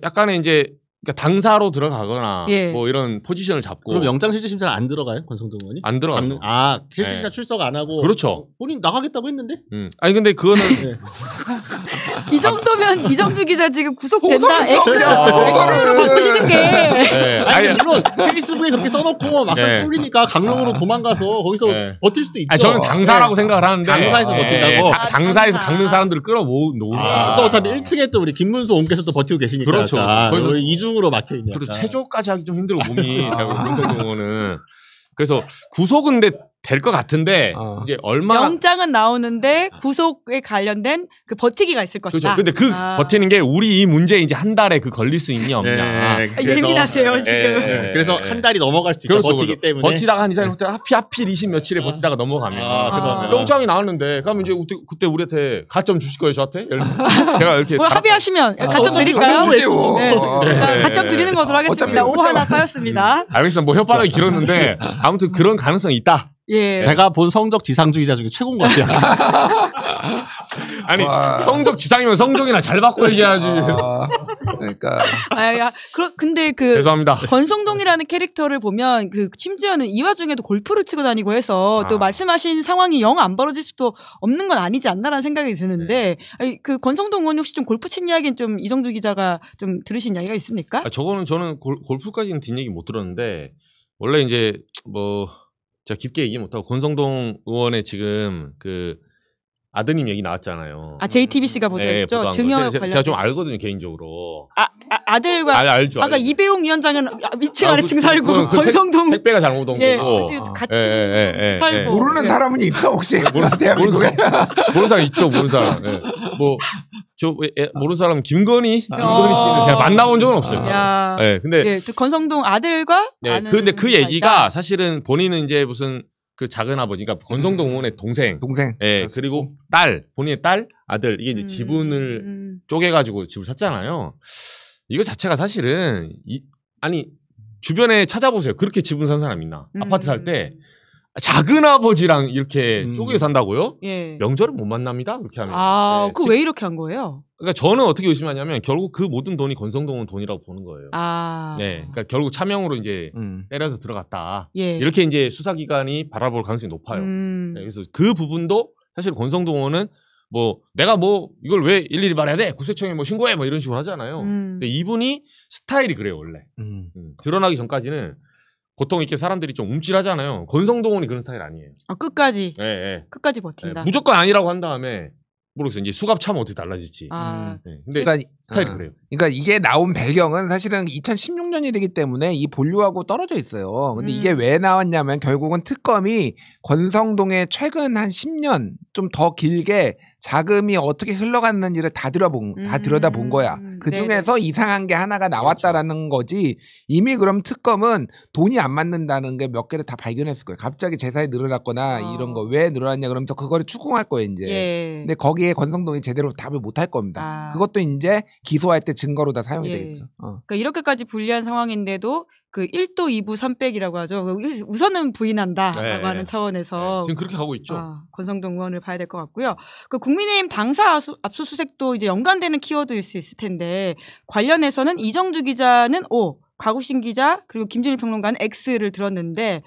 약간의 이제 그러니까 당사로 들어가거나 예. 뭐 이런 포지션을 잡고 그럼 영장 실질 심사는 안 들어가요, 권성동 의원이? 안 들어가요. 실질 심사 출석 안 하고. 그렇죠. 본인 나가겠다고 했는데. 아니 근데 그거는 이 정도면 이정주 기자 지금 구속된다. 고소했어. X로 바꾸시는 게. 네. 아니 물론 페이스북에 그렇게 써놓고 막상 네. 쫄리니까 강릉으로 도망가서 거기서 네. 버틸 수도 있죠. 아니, 저는 당사라고 생각을 하는데 당사에서 버틴다고? 당사에서 당사. 강릉 사람들을 끌어모으는 또 어차피 1층에 또 우리 김문수 옹께서 또 버티고 계시니까. 그렇죠. 약간. 그래서 거기서 이중으로 막혀 있냐. 그리고 체조까지 하기 좀 힘들고 몸이 권성동 의원은 그래서 구속은 될 것 같은데 이제 얼마나 영장은 나오는데 구속에 관련된 그 버티기가 있을 것이다. 그렇죠. 근데 그 버티는 게 우리 이 문제 이제 한 달에 그 걸릴 수 있냐 없냐. 그래서- 예민하세요 지금. 예. 그래서 한 달이 넘어갈 수 있다. 그렇죠, 버티기 그렇죠. 때문에. 버티다가 한 이상 하필 20 며칠에 버티다가 넘어가면 그러면. 영장이 나왔는데 그러면 이제 그때 우리한테 가점 주실 거예요 저한테? 제가 이렇게 뭐 합의하시면 가점 드릴까요? 어차피 네. 네. 가점 드리는 것으로 하겠습니다. 어차피 오 하나 쌓였습니다. 알겠습니다. 뭐 혓바닥이 길었는데 아무튼 그런 가능성이 있다. 예. 제가 본 성적 지상주의자 중에 최고인 것 같아요. 아니 와. 성적 지상이면 성적이나 잘 받고 얘기하지. 그러니까 근데 그 죄송합니다. 권성동이라는 캐릭터를 보면 그 심지어는 이 와중에도 골프를 치고 다니고 해서 또 말씀하신 상황이 영 안 벌어질 수도 없는 건 아니지 않나라는 생각이 드는데 아니, 그 권성동 의원이 혹시 좀 골프 친 이야기는 좀 이정주 기자가 좀 들으신 이야기가 있습니까? 저는 골프까지는 뒷얘기 못 들었는데 원래 이제 뭐 제가 깊게 얘기 못하고 권성동 의원의 지금 그 아드님 얘기 나왔잖아요. 아 JTBC가 보도했죠. 보도한 거. 증여 제가 좀 관련. 알거든요 개인적으로. 아들과 알죠. 아까 이배용 위원장은 위층 아래층 살고 그 권성동 택배가 잘못 온 예, 거고. 같이 예. 살고 모르는 사람은 있어 혹시? 모르는 사람 있죠. 모르는 사람. 예. 모르는 사람 김건희 씨는 제가 만나본 적은 없어요. 야. 예. 근데 예, 그 권성동 아들과 아는 근데 그 분이 얘기가 있다. 사실은 본인은 이제 무슨 그 작은 아버지, 그러니까 권성동 의원의 동생, 동생. 예, 그리고 본인의 딸, 아들 이게 이제 지분을 쪼개가지고 집을 샀잖아요. 이거 자체가 사실은 아니 주변에 찾아보세요. 그렇게 지분 산 사람 있나? 아파트 살 때 작은 아버지랑 이렇게 쪼개 산다고요? 예. 명절을 못 만납니다. 그렇게 하면. 예, 그 왜 이렇게 한 거예요? 그러니까 저는 어떻게 의심하냐면 결국 그 모든 돈이 권성동은 돈이라고 보는 거예요. 아. 네, 그러니까 결국 차명으로 이제 때려서 들어갔다. 예. 이렇게 이제 수사기관이 바라볼 가능성이 높아요. 네, 그래서 그 부분도 사실 권성동 의원은 뭐 내가 뭐 이걸 왜 일일이 말해야 돼? 구세청에 뭐 신고해 뭐 이런 식으로 하잖아요. 근데 이분이 스타일이 그래요 원래. 드러나기 전까지는 보통 이렇게 사람들이 좀 움찔하잖아요. 권성동 의원이 그런 스타일 아니에요. 끝까지. 예, 예. 끝까지 버틴다. 예, 무조건 아니라고 한 다음에 모르겠어요. 이제 수갑 차면 어떻게 달라질지. 네, 근데 그러니까 스타일이 그래요. 그러니까 이게 나온 배경은 사실은 2016년이기 때문에 이 본류하고 떨어져 있어요. 근데 이게 왜 나왔냐면 결국은 특검이 권성동의 최근 한 10년 좀 더 길게 자금이 어떻게 흘러갔는지를 다 들여다본 거야. 그 중에서 이상한 게 하나가 나왔다라는 거지. 이미 그럼 특검은 돈이 안 맞는다는 게 몇 개를 다 발견했을 거예요. 갑자기 재산이 늘어났거나 이런 거 왜 늘어났냐 그러면서 그거를 추궁할 거예요 이제. 예. 근데 거기에 권성동이 제대로 답을 못 할 겁니다. 그것도 이제 기소할 때 증거로 다 사용이 되겠죠. 그러니까 이렇게까지 불리한 상황인데도 그 1도 2부 3백이라고 하죠. 우선은 부인한다라고 하는 차원에서 지금 그렇게 가고 있죠. 권성동 의원을 봐야 될 것 같고요. 그 국민의힘 당사 압수수색도 이제 연관되는 키워드일 수 있을 텐데 관련해서는 이정주 기자는 O, 곽우신 기자 그리고 김준일 평론가는 X를 들었는데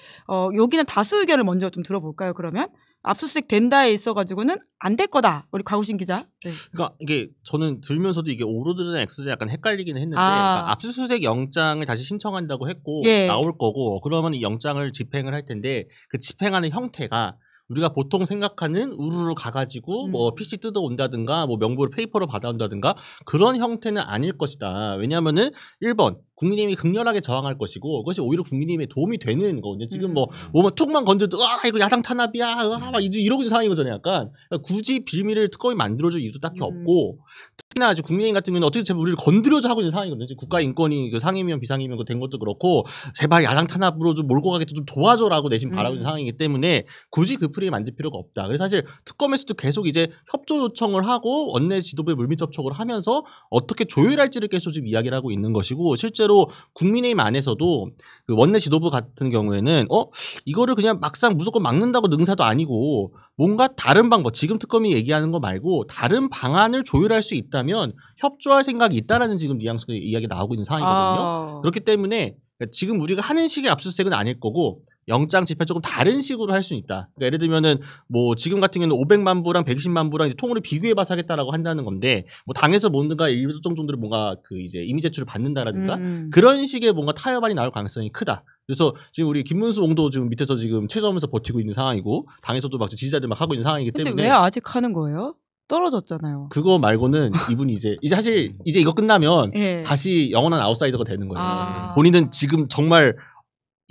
여기는 다수 의견을 먼저 좀 들어볼까요? 그러면 압수수색 된다에 있어가지고는 안 될 거다. 우리 곽우신 기자. 네. 그러니까 이게 저는 들면서도 이게 오로드나 X도 약간 헷갈리긴 했는데 그러니까 압수수색 영장을 다시 신청한다고 했고 나올 거고 그러면 이 영장을 집행을 할 텐데 그 집행하는 형태가 우리가 보통 생각하는 우르르 가가지고 뭐 PC 뜯어온다든가 뭐 명부를 페이퍼로 받아온다든가 그런 형태는 아닐 것이다. 왜냐하면은 1번 국민의힘이 극렬하게 저항할 것이고 그것이 오히려 국민의힘에 도움이 되는 거거든요. 지금 뭐만 툭만 건드도 이거 야당 탄압이야 막 이러고 있는 상황인 거잖아요. 약간 그러니까 굳이 빌미를 특검이 만들어줄 이유도 딱히 없고 특히나 지금 국민의힘 같은 경우는 어떻게 제발 우리를 건드려줘 하고 있는 상황이거든요. 지금 국가인권위 그 상임위원 비상임위원 된 것도 그렇고 제발 야당 탄압으로 좀 몰고 가게 좀 도와줘라고 내심 바라고 있는 상황이기 때문에 굳이 그 프레임 만들 필요가 없다. 그래서 사실 특검에서도 계속 이제 협조 요청을 하고 원내 지도부에 물밑 접촉을 하면서 어떻게 조율할지를 계속 지금 이야기를 하고 있는 것이고 실제로 국민의힘 안에서도 그 원내 지도부 같은 경우에는 이거를 그냥 막상 무조건 막는다고 능사도 아니고 뭔가 다른 방법 지금 특검이 얘기하는 거 말고 다른 방안을 조율할 수 있다면 협조할 생각이 있다라는 지금 뉘앙스가 이야기가 나오고 있는 상황이거든요. 그렇기 때문에 지금 우리가 하는 식의 압수수색은 아닐 거고 영장 집행 조금 다른 식으로 할 수 있다. 그러니까 예를 들면은 뭐 지금 같은 경우는 500만 부랑 110만 부랑 이제 통으로 비교해봐서 하겠다라고 한다는 건데 뭐 당에서 뭔가 일정 정도로 뭔가 그 이제 이미 제출을 받는다라든가 그런 식의 뭔가 타협안이 나올 가능성이 크다. 그래서 지금 우리 김문수 옹도 지금 밑에서 지금 최저하면서 버티고 있는 상황이고 당에서도 막 지지자들 막 하고 있는 상황이기 때문에. 근데 왜 아직 하는 거예요? 떨어졌잖아요. 그거 말고는 이분이 이제 사실 이제 이거 끝나면 다시 영원한 아웃사이더가 되는 거예요. 본인은 지금 정말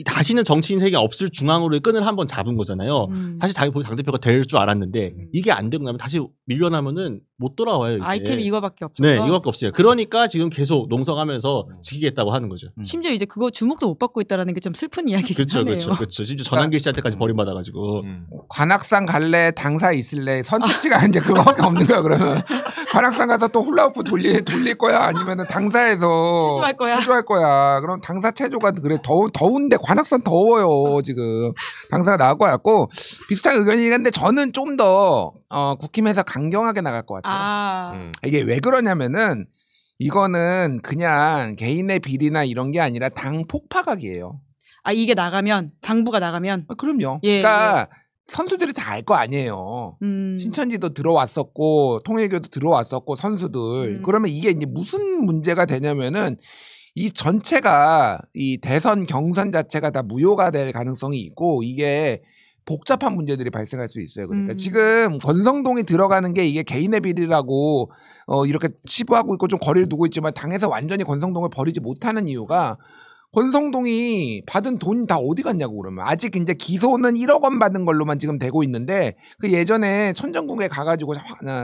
다시는 정치인 세계가 없을 중앙으로의 끈을 한번 잡은 거잖아요. 사실 당대표가 될 줄 알았는데 이게 안 되고 나면 다시 밀려나면은 못 돌아와요. 이제. 아이템이 이거밖에 없어서. 네, 이거밖에 없어요. 그러니까 지금 계속 농성하면서 지키겠다고 하는 거죠. 심지어 이제 그거 주목도 못 받고 있다라는 게 좀 슬픈 이야기긴 하네요. 그렇죠. 심지어 전한길 씨한테까지 버림받아가지고. 관악산 갈래, 당사 있을래, 선택지가 이제 그거밖에 없는 거야. 그러면 관악산 가서 또 훌라후프 돌릴 거야, 아니면은 당사에서 체조할 거야. 그럼 당사 체조가 그래 더운데 관악산 더워요 지금. 당사가 나올 것 같고 비슷한 의견이긴 한데 저는 좀 더 국힘에서 강경하게 나갈 것 같아요. 이게 왜 그러냐면은 이거는 그냥 개인의 비리나 이런 게 아니라 당 폭파각이에요. 이게 나가면 당부가 나가면. 그럼요. 그러니까 선수들이 다 알 거 아니에요. 신천지도 들어왔었고 통일교도 들어왔었고 선수들. 그러면 이게 이제 무슨 문제가 되냐면은 이 전체가 이 대선 경선 자체가 다 무효가 될 가능성이 있고 이게 복잡한 문제들이 발생할 수 있어요. 그러니까 지금 권성동이 들어가는 게 이게 개인의 비리라고 이렇게 치부하고 있고 좀 거리를 두고 있지만 당에서 완전히 권성동을 버리지 못하는 이유가 권성동이 받은 돈 다 어디 갔냐고 그러면 아직 이제 기소는 1억 원 받은 걸로만 지금 되고 있는데 그 예전에 천정국에 가가지고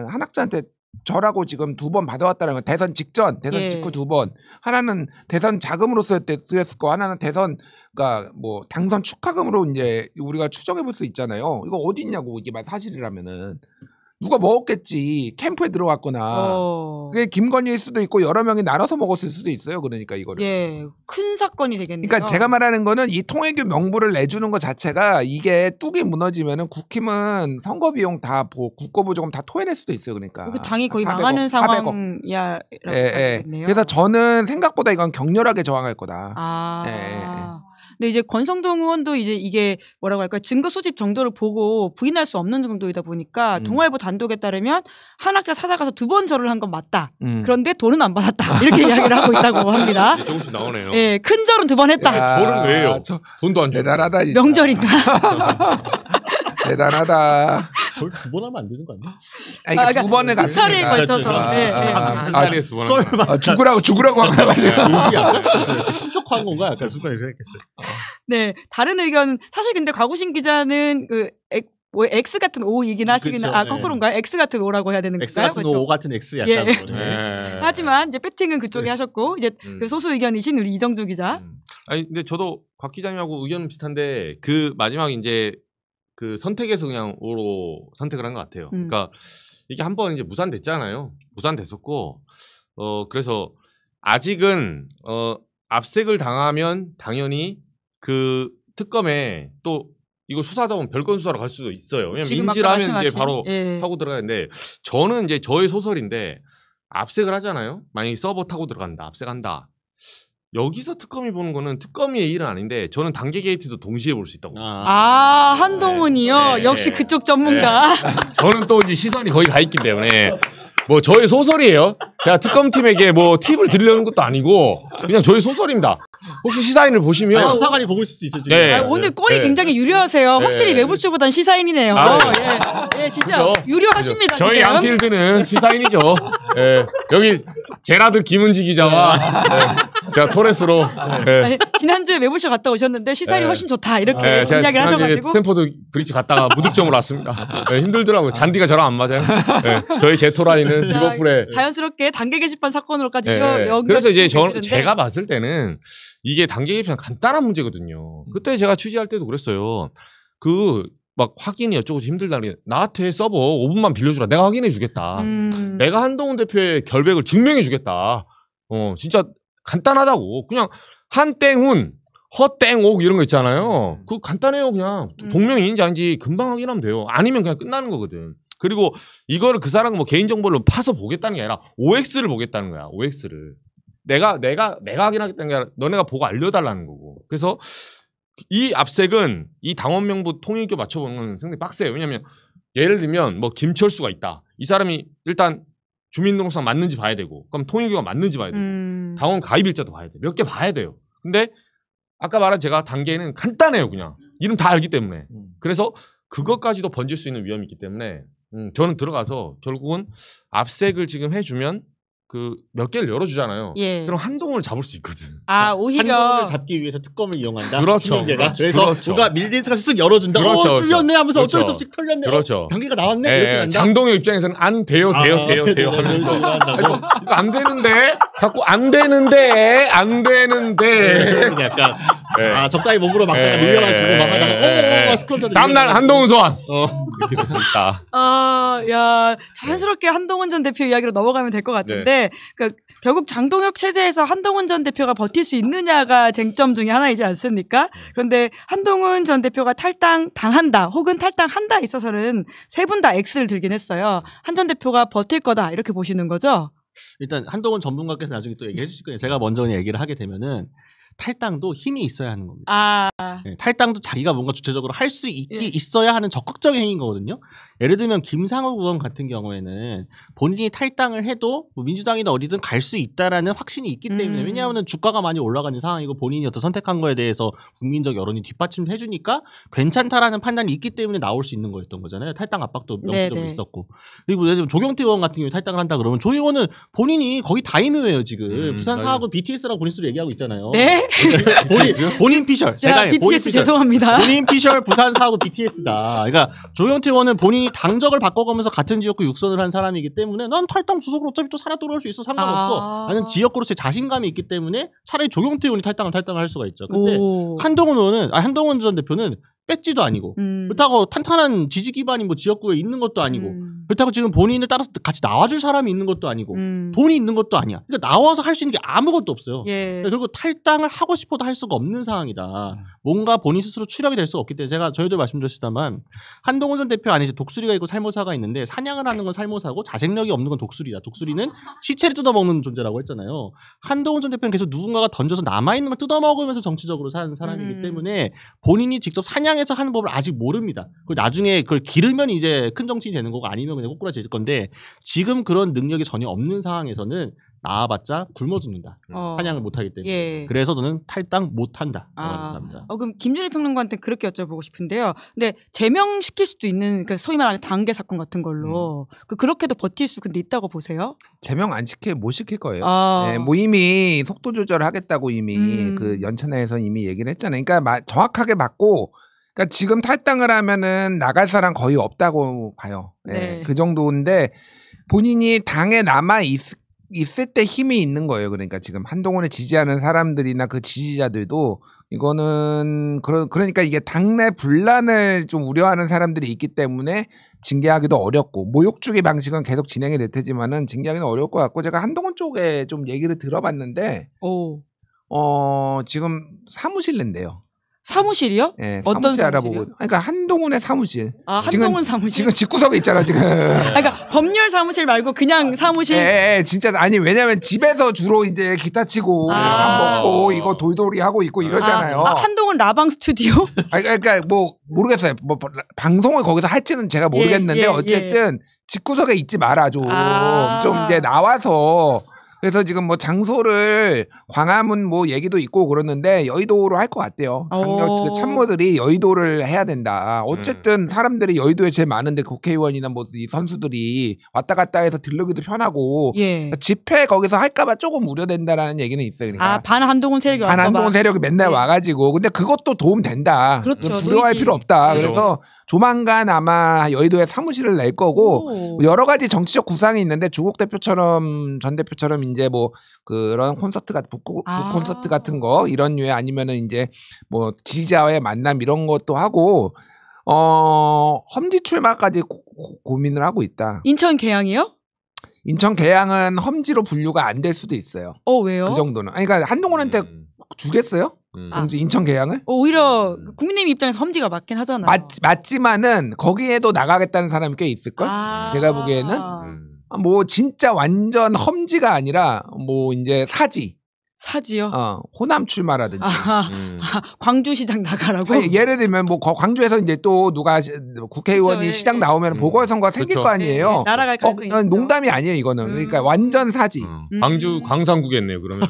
한학자한테 저라고 지금 2번 받아왔다는 거 대선 직전, 대선 직후 2번. 하나는 대선 자금으로 쓰였을 거, 하나는 대선 그러니까 뭐 당선 축하금으로 이제 우리가 추정해 볼 수 있잖아요. 이거 어디 있냐고 이게 사실이라면은. 누가 먹었겠지. 캠프에 들어갔거나. 그게 김건희일 수도 있고 여러 명이 나눠서 먹었을 수도 있어요. 그러니까 이거를. 큰 사건이 되겠네요. 그러니까 제가 말하는 거는 이 통일교 명부를 내주는 것 자체가 이게 뚝이 무너지면은 국힘은 선거 비용 다 국고부 조금 다 토해낼 수도 있어요. 그러니까. 당이 거의 망하는 상황이야. 그래서 저는 생각보다 이건 격렬하게 저항할 거다. 근데 이제 권성동 의원도 이제 이게 뭐라고 할까 증거 수집 정도를 보고 부인할 수 없는 정도이다 보니까 동아일보 단독에 따르면 한학자 찾아가서 2번 절을 한 건 맞다. 그런데 돈은 안 받았다. 이렇게 이야기를 하고 있다고 합니다. 조금씩 나오네요. 큰 절은 2번 했다. 절은 왜요? 돈도 안 주고. 대단하다. 진짜. 명절인가? 대단하다. 절 2번 하면 안 되는 거 아니야? 그러니까 2번을 그 차례에 걸쳐서. 한 자리에서 2번. 죽으라고 한 거야. 신격화한 건가? 약간 순간에 생각했어요. 네, 다른 의견 사실 근데 곽우신 기자는 그 X 같은 O이긴 하시긴 거꾸로인가요? X 같은 O라고 해야 되는 건가요? X 같은 O 같은 X 약간. 하지만 이제 배팅은 그쪽에 하셨고 이제 그 소수 의견이신 우리 이정두 기자. 근데 저도 곽 기자님하고 의견은 비슷한데 그 마지막 이제 그 선택에서 그냥 O로 선택을 한 것 같아요. 그러니까 이게 한번 이제 무산됐잖아요. 무산됐었고 그래서 아직은 압색을 당하면 당연히 그 특검에 또 이거 수사하다 보면 별건 수사로 갈 수도 있어요. 왜냐면 인질하면 이제 바로 타고 들어가는데 저는 이제 저의 소설인데 압색을 하잖아요. 만약에 서버 타고 들어간다, 압색한다. 여기서 특검이 보는 거는 특검의 일은 아닌데 저는 단계 게이트도 동시에 볼 수 있다고. 한동훈이요. 역시 그쪽 전문가. 저는 또 이제 시선이 거기 가 있기 때문에 뭐 저의 소설이에요. 제가 특검팀에게 뭐 팁을 드리려는 것도 아니고 그냥 저의 소설입니다. 혹시 시사인을 보시면 수사관이 보고 있을 수 있어요. 지금. 오늘 꼴이 굉장히 유려하세요. 확실히 외부추보단 시사인이네요. 진짜 그렇죠? 유려하십니다. 저희 지금. 양필드는 시사인이죠. 여기 제라드 김은지 기자와 제가 토레스로. 네. 아니, 지난주에 매부쇼 갔다 오셨는데 시설이 네. 훨씬 좋다 이렇게 네, 제가 이야기를 지난주에 하셔가지고 스탠포드 브릿지 갔다가 무득점으로 왔습니다. 네, 힘들더라고요. 잔디가 저랑 안 맞아요. 네, 저희 제토라인은 리버풀에. 자연스럽게 단계 게시판 사건으로까지 네, 연결. 그래서 이제 제가 봤을 때는 이게 단계 게시판 간단한 문제거든요. 그때 제가 취재할 때도 그랬어요. 막 확인이 어쩌고 힘들다는 게 나한테 서버 5분만 빌려주라. 내가 확인해 주겠다. 내가 한동훈 대표의 결백을 증명해 주겠다. 진짜 간단하다고. 그냥 한땡훈, 허땡옥 이런 거 있잖아요. 그거 간단해요. 그냥 동명이인지 아닌지 금방 확인하면 돼요. 아니면 그냥 끝나는 거거든. 그리고 이거를 그 사람 뭐 개인정보를 파서 보겠다는 게 아니라 OX를 보겠다는 거야. OX를. 내가 확인하겠다는 게 아니라 너네가 보고 알려달라는 거고. 그래서 이 압색은 이 당원 명부 통일교 맞춰보는 건 상당히 빡세요. 왜냐면 예를 들면 뭐 김철수가 있다. 이 사람이 일단 주민등록상 맞는지 봐야 되고, 그럼 통일교가 맞는지 봐야 되고, 당원 가입일자도 봐야 돼. 몇 개 봐야 돼요. 근데 아까 말한 제가 단계는 간단해요. 그냥 이름 다 알기 때문에. 그래서 그것까지도 번질 수 있는 위험이 있기 때문에 저는 들어가서 결국은 압색을 지금 해주면 몇 개를 열어주잖아요. 예. 그럼 한동훈을 잡을 수 있거든. 아, 오히려 한동훈을 잡기 위해서 특검을 이용한다. 그렇죠. 그래서 누가 밀리스가 쓱 열어준다. 그렇죠, 뚫렸네 하면서 어쩔 수 그렇죠. 없이 털렸네. 그렇죠. 단계가 나왔네. 이렇게 예, 한다. 장동혁 입장에서는 안 돼요 하면서 이거 안 되는데 자꾸 안 되는데 약간 예. 적당히 몸으로 막다가 예. 밀려가지고 막 하다가 스크런처럼 다음날 한동훈 소환 이렇게 될 수 있다. 야, 자연스럽게 한동훈 전 대표 이야기로 넘어가면 될 것 같은데, 그러니까 결국 장동혁 체제에서 한동훈 전 대표가 버틸 수 있느냐가 쟁점 중에 하나이지 않습니까? 그런데 한동훈 전 대표가 탈당당한다, 혹은 탈당한다 있어서는 세 분 다 X를 들긴 했어요. 한 전 대표가 버틸 거다, 이렇게 보시는 거죠? 일단 한동훈 전문가께서 나중에 또 얘기해 주실 거예요. 제가 먼저 얘기를 하게 되면은 탈당도 힘이 있어야 하는 겁니다. 네, 탈당도 자기가 뭔가 주체적으로 할 수 있어야 하는 적극적인 행위인 거거든요. 예를 들면 김상호 의원 같은 경우에는 본인이 탈당을 해도 뭐 민주당이나 어디든 갈 수 있다라는 확신이 있기 때문에, 왜냐하면 주가가 많이 올라가는 상황이고 본인이 어떤 선택한 거에 대해서 국민적 여론이 뒷받침해 주니까 괜찮다라는 판단이 있기 때문에 나올 수 있는 거였던 거잖아요. 탈당 압박도 명시적으로 있었고. 그리고 예를 들면 조경태 의원 같은 경우에 탈당을 한다 그러면 조 의원은 본인이 거기 다이묘예요 지금. 부산 사하고 BTS라고 본인 스스로 얘기하고 있잖아요. 네? 본인 피셜. 제가 BTS 본인 피셜. 죄송합니다. 본인 피셜 부산 사하고 BTS다. 그러니까 조경태 의원은 본인이 당적을 바꿔가면서 같은 지역구 육선을 한 사람이기 때문에 난 탈당 주석으로 어차피 또 살아 돌아올 수 있어 상관없어. 라는 지역구로서의 자신감이 있기 때문에 차라리 조경태 의원이 탈당을 할 수가 있죠. 근데 한동훈 전 대표는 배지도 아니고 그렇다고 탄탄한 지지 기반이 뭐 지역구에 있는 것도 아니고 그렇다고 지금 본인을 따라서 같이 나와줄 사람이 있는 것도 아니고 돈이 있는 것도 아니야. 그러니까 나와서 할 수 있는 게 아무것도 없어요. 그리고 탈당을 하고 싶어도 할 수가 없는 상황이다. 뭔가 본인 스스로 추력이 될 수가 없기 때문에 저희도 말씀드렸습니다만 한동훈 전 대표 안에 이제 독수리가 있고 살모사가 있는데 사냥을 하는 건 살모사고 자생력이 없는 건 독수리다. 독수리는 시체를 뜯어먹는 존재라고 했잖아요. 한동훈 전 대표는 계속 누군가가 던져서 남아있는 걸 뜯어먹으면서 정치적으로 사는 사람이기 때문에 본인이 직접 사냥해서 하는 법을 아직 모릅니다. 나중에 그걸 기르면 이제 큰 정치인이 되는 거고 아니면 그냥 꼬꾸라질 건데 지금 그런 능력이 전혀 없는 상황에서는 나와봤자 굶어 죽는다. 사냥을 못하기 때문에. 그래서 저는 탈당 못한다. 그럼 김준일 평론가한테 그렇게 여쭤보고 싶은데요. 근데 제명시킬 수도 있는, 그러니까 소위 말하는 단계 사건 같은 걸로 그렇게도 버틸 수 근데 있다고 보세요? 제명 못 시킬 거예요. 네, 뭐 이미 속도 조절하겠다고 이미 그 연찬회에서 이미 얘기를 했잖아요. 그러니까 정확하게 맞고. 그러니까 지금 탈당을 하면은 나갈 사람 거의 없다고 봐요. 네. 그 정도인데 본인이 당에 남아 있을 때 힘이 있는 거예요. 그러니까 지금 한동훈을 지지하는 사람들이나 그 지지자들도 이거는 그러니까 이게 당내 분란을 좀 우려하는 사람들이 있기 때문에 징계하기도 어렵고 모욕주기 방식은 계속 진행이 될 테지만은 징계하기는 어려울 것 같고 제가 한동훈 쪽에 좀 얘기를 들어봤는데 지금 사무실 낸대요. 사무실이요? 네, 어떤 사무실 알아보고. 사무실이요? 그러니까 한동훈의 사무실. 한동훈 사무실. 지금 집구석에 있잖아 지금. 그러니까 법률 사무실 말고 그냥 사무실. 진짜 아니 왜냐면 집에서 주로 이제 기타 치고 밥 먹고 이거 돌돌이 하고 있고 이러잖아요. 한동훈 라방 스튜디오? 그러니까 뭐 모르겠어요. 뭐 방송을 거기서 할지는 제가 모르겠는데 어쨌든 집구석에 있지 마라 좀 이제 나와서. 그래서 지금 뭐 장소를 광화문 뭐 얘기도 있고 그러는데 여의도로 할 것 같대요. 강력 그 참모들이 여의도를 해야 된다. 어쨌든 사람들이 여의도에 제일 많은데 국회의원이나 뭐 이 선수들이 왔다 갔다 해서 들르기도 편하고 예. 집회 거기서 할까봐 조금 우려된다라는 얘기는 있어요. 그러니까 아, 반한동훈 세력이 와서 반한동훈 세력이 맨날 예. 와가지고 근데 그것도 도움 된다. 그렇죠. 두려워할 노이즈. 필요 없다. 그렇죠. 그래서 조만간 아마 여의도에 사무실을 낼 거고 오. 여러 가지 정치적 구상이 있는데 중국 대표처럼 전 대표처럼 이제 뭐 그런 콘서트 같은 북 콘서트 같은 거 이런 류에 아니면은 이제 뭐 지지자와의 만남 이런 것도 하고 험지 출마까지 고민을 하고 있다. 인천 계양이요? 인천 계양은 험지로 분류가 안 될 수도 있어요. 왜요? 그 정도는. 아니 그러니까 한동훈한테 주겠어요? 험지 인천 계양을? 오히려 국민의힘 입장에서 험지가 맞긴 하잖아요. 맞지만은 거기에도 나가겠다는 사람이 꽤 있을걸? 제가 보기에는 뭐 진짜 완전 험지가 아니라 뭐 이제 사지요? 호남 출마라든지. 광주시장 나가라고? 아니, 예를 들면 뭐 광주에서 이제 또 누가 국회의원이 그쵸, 시장 나오면 보궐선거가 생길 그쵸. 거 아니에요. 날아갈 가능성이 있죠. 농담이 아니에요 이거는. 그러니까 완전 사지. 광주 광산구겠네요. 그러면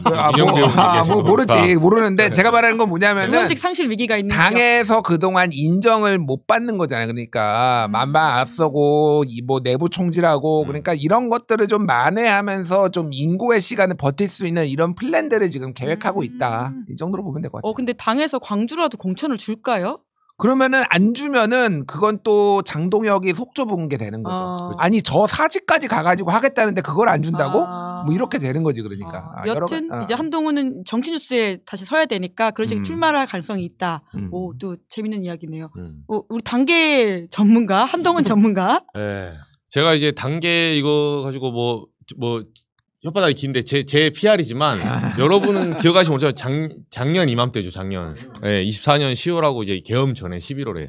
뭐 모르지 모르는데 제가 말하는 건 뭐냐면은 의원직 상실 위기가 있는 당에서 그동안 인정을 못 받는 거잖아요. 그러니까 만만 앞서고 뭐 내부 총질하고 그러니까 이런 것들을 좀 만회하면서 좀 인고의 시간을 버틸 수 있는 이런 플랜들을 지금 계획하고 있다. 이 정도로 보면 될 것 같아요. 근데 당에서 광주라도 공천을 줄까요? 그러면은 안 주면은 그건 또 장동혁이 속 좁은 게 되는 거죠. 아니 저 사직까지 가가지고 하겠다는데 그걸 안 준다고? 뭐 이렇게 되는 거지 그러니까. 여튼 이제 한동훈은 정치뉴스에 다시 서야 되니까 그런 식으로 출마를 할 가능성이 있다. 또 재밌는 이야기네요. 우리 단계 전문가 한동훈 전문가. 네. 제가 이제 단계 이거 가지고 뭐 혓바닥이 긴데 제 PR이지만 여러분은 기억하시면 모르죠. 작년 이맘때죠. 작년. 네, 24년 10월하고 이제 계엄 전에 11월에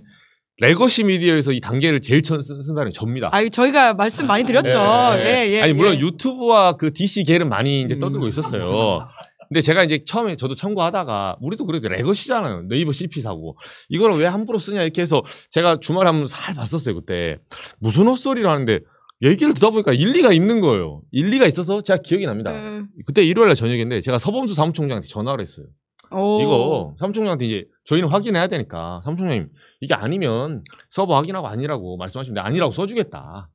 레거시 미디어에서 이 단계를 제일 처음 쓴 사람이 접니다. 저희가 말씀 많이 드렸죠. 예. 아니 물론 유튜브와 그 DC 겔은 많이 이제 떠들고 있었어요. 근데 제가 이제 처음에 저도 참고하다가 우리도 그래도 레거시잖아요. 네이버 CP 사고 이걸 왜 함부로 쓰냐 이렇게 해서 제가 주말에 한번 살 봤었어요. 그때 무슨 헛소리를 하는데 얘기를 듣다 보니까 일리가 있는 거예요. 일리가 있어서 제가 기억이 납니다. 그때 일요일날 저녁인데 제가 서범수 사무총장한테 전화를 했어요. 이거 사무총장한테 이제 저희는 확인해야 되니까 사무총장님 이게 아니면 서버 확인하고 아니라고 말씀하시는데 아니라고 써주겠다.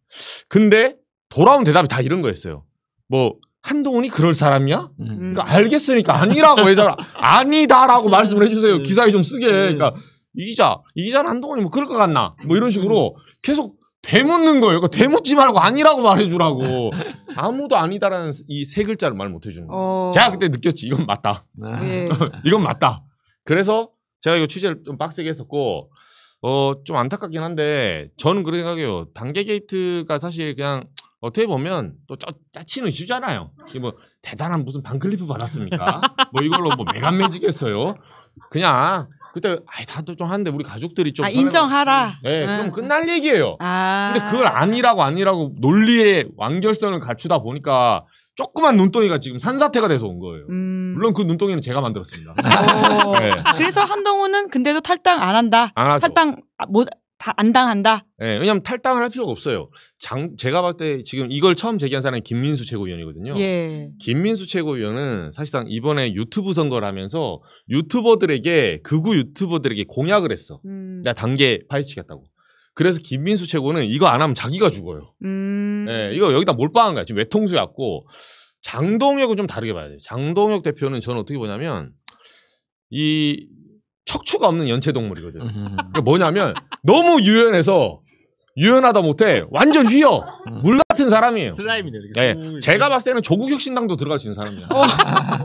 근데 돌아온 대답이 다 이런 거였어요. 뭐 한동훈이 그럴 사람이야? 그러니까 알겠으니까 아니라고 해서 아니다라고 말씀을 해주세요. 기사에 좀 쓰게. 그러니까 이 기자는 한동훈이 뭐 그럴 것 같나? 뭐 이런 식으로 계속 되묻는 거예요. 그러니까 되묻지 말고 아니라고 말해주라고. 아무도 아니다라는 이 세 글자를 말 못해주는 거예요. 제가 그때 느꼈지. 이건 맞다. 이건 맞다. 그래서 제가 이거 취재를 좀 빡세게 했었고 좀 안타깝긴 한데 저는 그렇게 생각해요. 단계 게이트가 사실 그냥 어떻게 보면 또 짜치는 이슈잖아요. 뭐 대단한 무슨 반클리프 받았습니까? 뭐 이걸로 뭐 매간매지겠어요. 그냥 그때 다들 좀 하는데 우리 가족들이 좀 인정하라. 네, 그럼 끝날 얘기예요. 근데 그걸 아니라고 논리의 완결성을 갖추다 보니까 조그만 눈덩이가 지금 산사태가 돼서 온 거예요. 물론 그 눈덩이는 제가 만들었습니다. 네. 그래서 한동훈은 근데도 탈당 안 한다. 안 하죠. 탈당 안 당한다. 네, 왜냐하면 탈당을 할 필요가 없어요. 제가 봤을 때 지금 이걸 처음 제기한 사람이 김민수 최고위원이거든요. 예. 김민수 최고위원은 사실상 이번에 유튜브 선거를 하면서 극우 유튜버들에게 공약을 했어. 내가 단계 파헤치겠다고. 그래서 김민수 최고는 이거 안 하면 자기가 죽어요. 네, 이거 여기다 몰빵한 거야. 지금 외통수였고 장동혁은 좀 다르게 봐야 돼요. 장동혁 대표는 저는 어떻게 보냐면 이 척추가 없는 연체동물이거든. 그러니까 뭐냐면 너무 유연하다 못해 완전 휘어 물 같은 사람이에요. 슬라임이네. 네, 제가 봤을 때는 조국혁신당도 들어갈 수 있는 사람이야.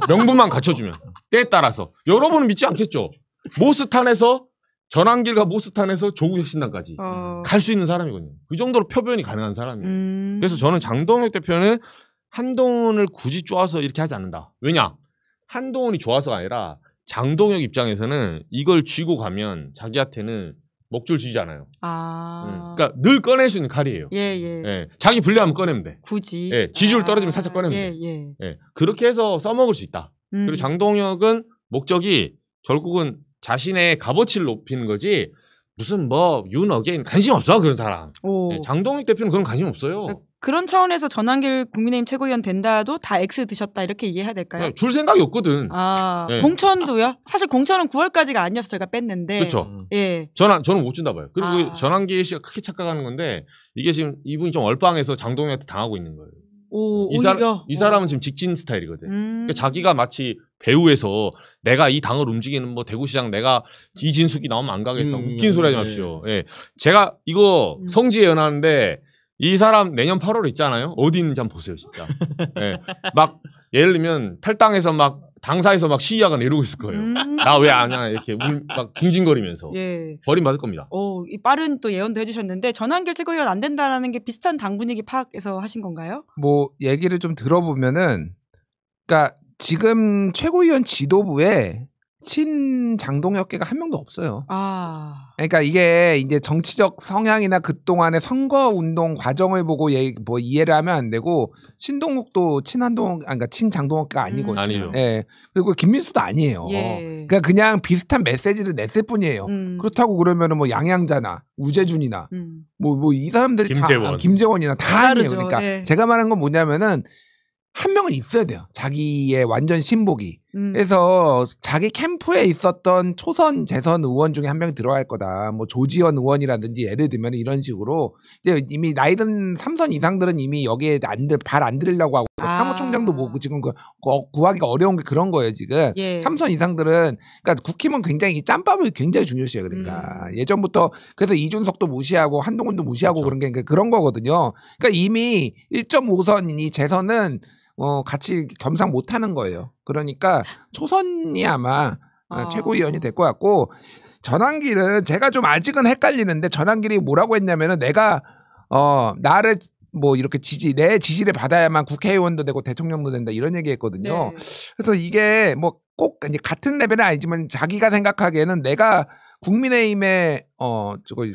명분만 갖춰주면 때에 따라서 여러분은 믿지 않겠죠. 모스탄에서 전환길과 모스탄에서 조국혁신당까지 갈 수 있는 사람이거든요. 그 정도로 표변이 가능한 사람이에요. 그래서 저는 장동혁 대표는 한동훈을 굳이 쪼아서 이렇게 하지 않는다. 왜냐? 한동훈이 좋아서가 아니라 장동혁 입장에서는 이걸 쥐고 가면 자기한테는 목줄 쥐잖아요. 그러니까 늘 꺼낼 수 있는 칼이에요. 예. 자기 불리하면 꺼내면 돼. 굳이. 예, 지지율 떨어지면 살짝 꺼내면 돼. 예. 그렇게 해서 써먹을 수 있다. 그리고 장동혁은 목적이 결국은 자신의 값어치를 높이는 거지 무슨 뭐 윤 어게인 관심 없어 그런 사람. 예, 장동혁 대표는 그런 관심 없어요. 그런 차원에서 전환길 국민의힘 최고위원 된다도 다 X 드셨다 이렇게 이해해야 될까요? 줄 생각이 없거든. 아, 네. 공천도요? 사실 공천은 9월까지가 아니어서 저희가 뺐는데. 그렇죠. 예. 저는 못 준다 봐요. 그리고 아. 전환기 씨가 크게 착각하는 건데 이게 지금 이분이 좀 얼빵해서 장동혁한테 당하고 있는 거예요. 오히려. 이 사람은 지금 직진 스타일이거든. 그러니까 자기가 마치 배우에서 내가 이 당을 움직이는 뭐 대구시장 내가 이진숙이 나오면 안 가겠다. 웃긴 소리 하지 마십시오. 예. 제가 이거 성지에 연하는데 이 사람 내년 8월에 있잖아요. 어디 있는지 한번 보세요, 진짜. 예. 막 예를 들면 탈당해서 막 당사에서 막 시위하거나 이러고 있을 거예요. 나 왜 안 하냐 이렇게 막 징징거리면서 예. 버림받을 겁니다. 이 빠른 또 예언도 해주셨는데 전환길 최고위원 안 된다라는 게 비슷한 당 분위기 파악해서 하신 건가요? 뭐 얘기를 좀 들어보면은, 그러니까 지금 최고위원 지도부에 친장동혁계가 한 명도 없어요. 아. 그러니까 이게 이제 정치적 성향이나 그동안의 선거운동 과정을 보고 뭐 이해를 하면 안 되고, 신동욱도 그러니까 친장동혁계가 아니거든요. 아니에요. 예. 그리고 김민수도 아니에요. 예. 그러니까 그냥 비슷한 메시지를 냈을 뿐이에요. 그렇다고 그러면은 뭐 양양자나 우재준이나 뭐 이 사람들이 김재원이나 다 아니에요. 그러니까 예. 제가 말한 건 뭐냐면은 한 명은 있어야 돼요. 자기의 완전 신복이. 그래서 자기 캠프에 있었던 초선 재선 의원 중에 한 명이 들어갈 거다. 뭐 조지현 의원이라든지 예를 들면 이런 식으로 이제 이미 나이든 3선 이상들은 이미 여기에 발 안 들이려고 하고 사무총장도 뭐 지금 구하기가 어려운 게 그런 거예요 지금. 예. 3선 이상들은 그러니까 국힘은 굉장히 짬밥을 굉장히 중요시해요. 그러니까 예전부터 그래서 이준석도 무시하고 한동훈도 무시하고 그렇죠. 그런 게 그런 거거든요. 그러니까 이미 1.5선이 재선은 같이 겸상 못 하는 거예요. 그러니까 초선이 아마 최고위원이 될 것 같고, 전환길은 제가 좀 아직은 헷갈리는데, 전환길이 뭐라고 했냐면은 내가 나를 뭐 이렇게 내 지지를 받아야만 국회의원도 되고 대통령도 된다 이런 얘기했거든요. 네. 그래서 이게 뭐 꼭 이제 같은 레벨은 아니지만 자기가 생각하기에는 내가 국민의힘의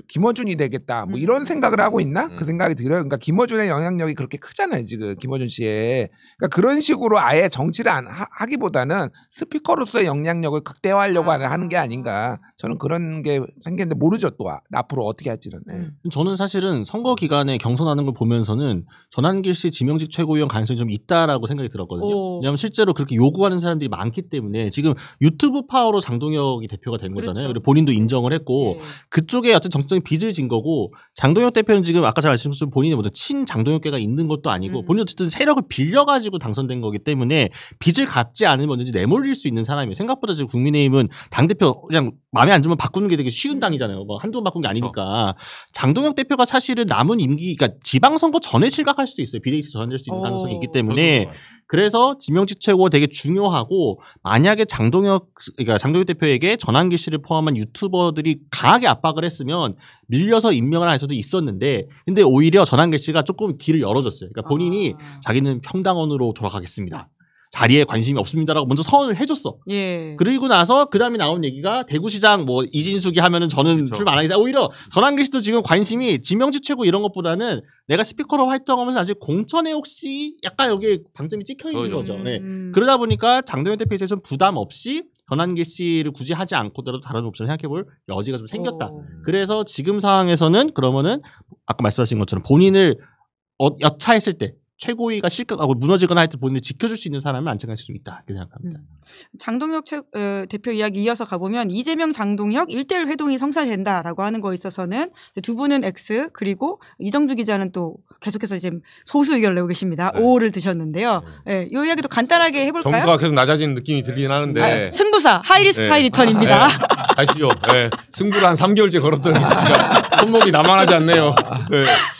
김어준이 되겠다 뭐 이런 생각을 하고 있나 그 생각이 들어요. 그러니까 김어준의 영향력이 그렇게 크잖아요 지금 김어준 씨의. 그러니까 그런 식으로 아예 정치를 하기보다는 스피커로서의 영향력을 극대화하려고 하는 게 아닌가. 저는 그런 게 생겼는데 모르죠 또 앞으로 어떻게 할지는. 네. 저는 사실은 선거 기간에 경선하는 걸 보면서는 전환길 씨 지명직 최고위원 가능성이 좀 있다라고 생각이 들었거든요. 왜냐하면 실제로 그렇게 요구하는 사람들이 많기 때문에 지금 유튜브 파워로 장동혁이 대표가 된 거잖아요. 그렇죠. 그리고 본인도 인정을 했고 그쪽에 어떤 정치적인 빚을 진 거고, 장동혁 대표는 지금 아까 제가 말씀드린 본인이 뭐 친장동혁계가 있는 것도 아니고 본인 어쨌든 세력을 빌려가지고 당선된 거기 때문에 빚을 갚지 않으면 언제든지 내몰릴 수 있는 사람이에요. 생각보다 지금 국민의힘은 당대표 그냥 마음에 안 들면 바꾸는 게 되게 쉬운 당이잖아요. 뭐 한두 번 바꾼 게 아니니까. 장동혁 대표가 사실은 남은 임기, 그러니까 지방선거 전에 실각할 수도 있어요. 비대위에서 전환될 수 있는 가능성이 있기 때문에. 그래서 지명직 최고가 되게 중요하고, 만약에 장동혁 대표에게 전환길 씨를 포함한 유튜버들이 강하게 압박을 했으면 밀려서 임명을 할 수도 있었는데, 근데 오히려 전환길 씨가 조금 길을 열어줬어요. 그러니까 본인이 자기는 평당원으로 돌아가겠습니다. 자리에 관심이 없습니다라고 먼저 선언을 해줬어. 예. 그리고 나서 그 다음에 나온 얘기가 대구시장 뭐 이진숙이 하면은 저는 출마 안 하겠다. 오히려 전환길 씨도 지금 관심이 지명직 최고 이런 것보다는 내가 스피커로 활동하면서 아직 공천에 혹시 약간 여기에 방점이 찍혀 있는 거죠. 네. 그러다 보니까 장동혁 대표에 대해서 부담 없이 전환길 씨를 굳이 하지 않고더라도 다른 옵션을 생각해볼 여지가 좀 생겼다. 그래서 지금 상황에서는 그러면은 아까 말씀하신 것처럼 본인을 여차했을 때 최고위가 실격하고 무너지거나 할 때 본인을 지켜줄 수 있는 사람은 안착할 수 있다 이렇게 생각합니다. 장동혁 대표 이야기 이어서 가보면 이재명 장동혁 1대1 회동이 성사된다라고 하는 거에 있어서는 두 분은 X, 그리고 이정주 기자는 또 계속해서 지금 소수 의견을 내고 계십니다. O를 드셨는데요. 이 이야기도 간단하게 해볼까요? 점수가 계속 낮아지는 느낌이 들긴 하는데 승부사 하이리스크 하이리턴입니다. 아시죠? 네. 승부를 한 3개월째 걸었더니 진짜 손목이 나만하지 않네요.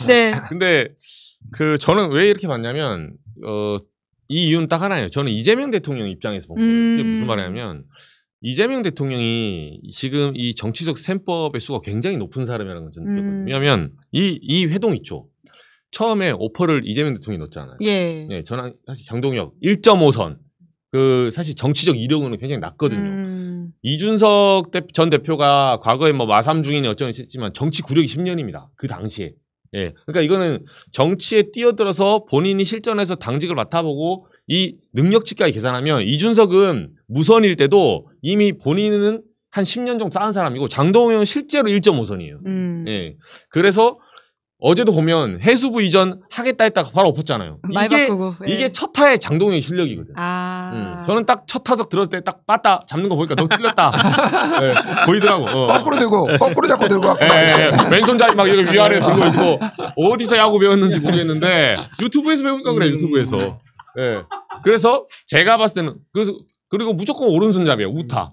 네. 근데 저는 왜 이렇게 봤냐면 이 이유는 딱 하나예요. 저는 이재명 대통령 입장에서 본 거예요. 이게 무슨 말이냐면 이재명 대통령이 지금 이 정치적 셈법의 수가 굉장히 높은 사람이라는 걸 저는 느꼈거든요. 왜냐하면 이 회동 있죠. 처음에 오퍼를 이재명 대통령이 넣었잖아요. 예. 네, 저는 사실 장동혁 1.5선 사실 정치적 이력은 굉장히 낮거든요. 이준석 전 대표가 과거에 뭐 마삼 중인이 어쩌고 했지만 정치 구력이 10년입니다. 그 당시에. 예. 그러니까 이거는 정치에 뛰어들어서 본인이 실전에서 당직을 맡아보고 이 능력치까지 계산하면 이준석은 무선일 때도 이미 본인은 한 10년 정도 쌓은 사람이고 장동혁은 실제로 1.5선이에요. 예. 그래서 어제도 보면 해수부 이전 하겠다 했다가 바로 엎었잖아요. 많이 바꾸고. 예. 이게 첫 타의 장동혁의 실력이거든. 저는 딱 첫 타석 들었을 때 딱 빠따 잡는 거 보니까 너 틀렸다. 네, 보이더라고. 거꾸로 들고 거꾸로 잡고 들고 왔고. 왼손잡이 막 이렇게 위아래 들고 있고 어디서 야구 배웠는지 모르겠는데 유튜브에서 배우니까 그래 유튜브에서. 네. 그래서 제가 봤을 때는 그리고 무조건 오른손잡이야. 우타.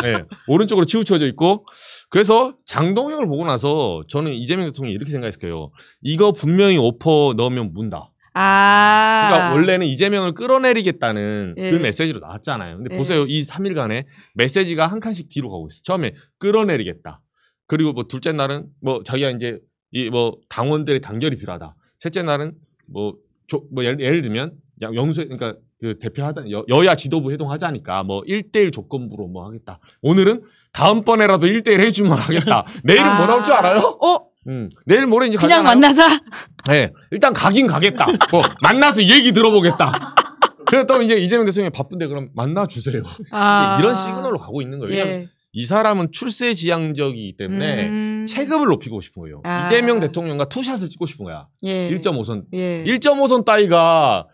네. 오른쪽으로 치우쳐져 있고. 그래서 장동혁을 보고 나서 저는 이재명 대통령이 이렇게 생각했어요. 이거 분명히 오퍼 넣으면 문다. 그러니까 원래는 이재명을 끌어내리겠다는 그 메시지로 나왔잖아요. 근데 보세요. 이 3일간에 메시지가 한 칸씩 뒤로 가고 있어. 처음에 끌어내리겠다. 그리고 뭐 둘째 날은 뭐 자기가 이제 뭐 당원들의 단결이 필요하다. 셋째 날은 뭐 예를 들면 영수회 그러니까 그 대표하다 여야 지도부 회동하자니까 뭐 1대1 조건부로 뭐 하겠다. 오늘은 다음번에라도 1대1 해주면 하겠다. 내일은 뭐 나올 줄 알아요? 내일 모레 이제 그냥 가잖아요. 만나자. 네, 일단 가긴 가겠다. 뭐 만나서 얘기 들어보겠다. 그래서 또 이제 이재명 대통령이 바쁜데 그럼 만나 주세요. 이런 시그널로 가고 있는 거예요. 왜냐면 이 사람은 출세지향적이기 때문에 체급을 높이고 싶은 거예요. 이재명 대통령과 투샷을 찍고 싶은 거야. 1.5선. 1.5선 따위가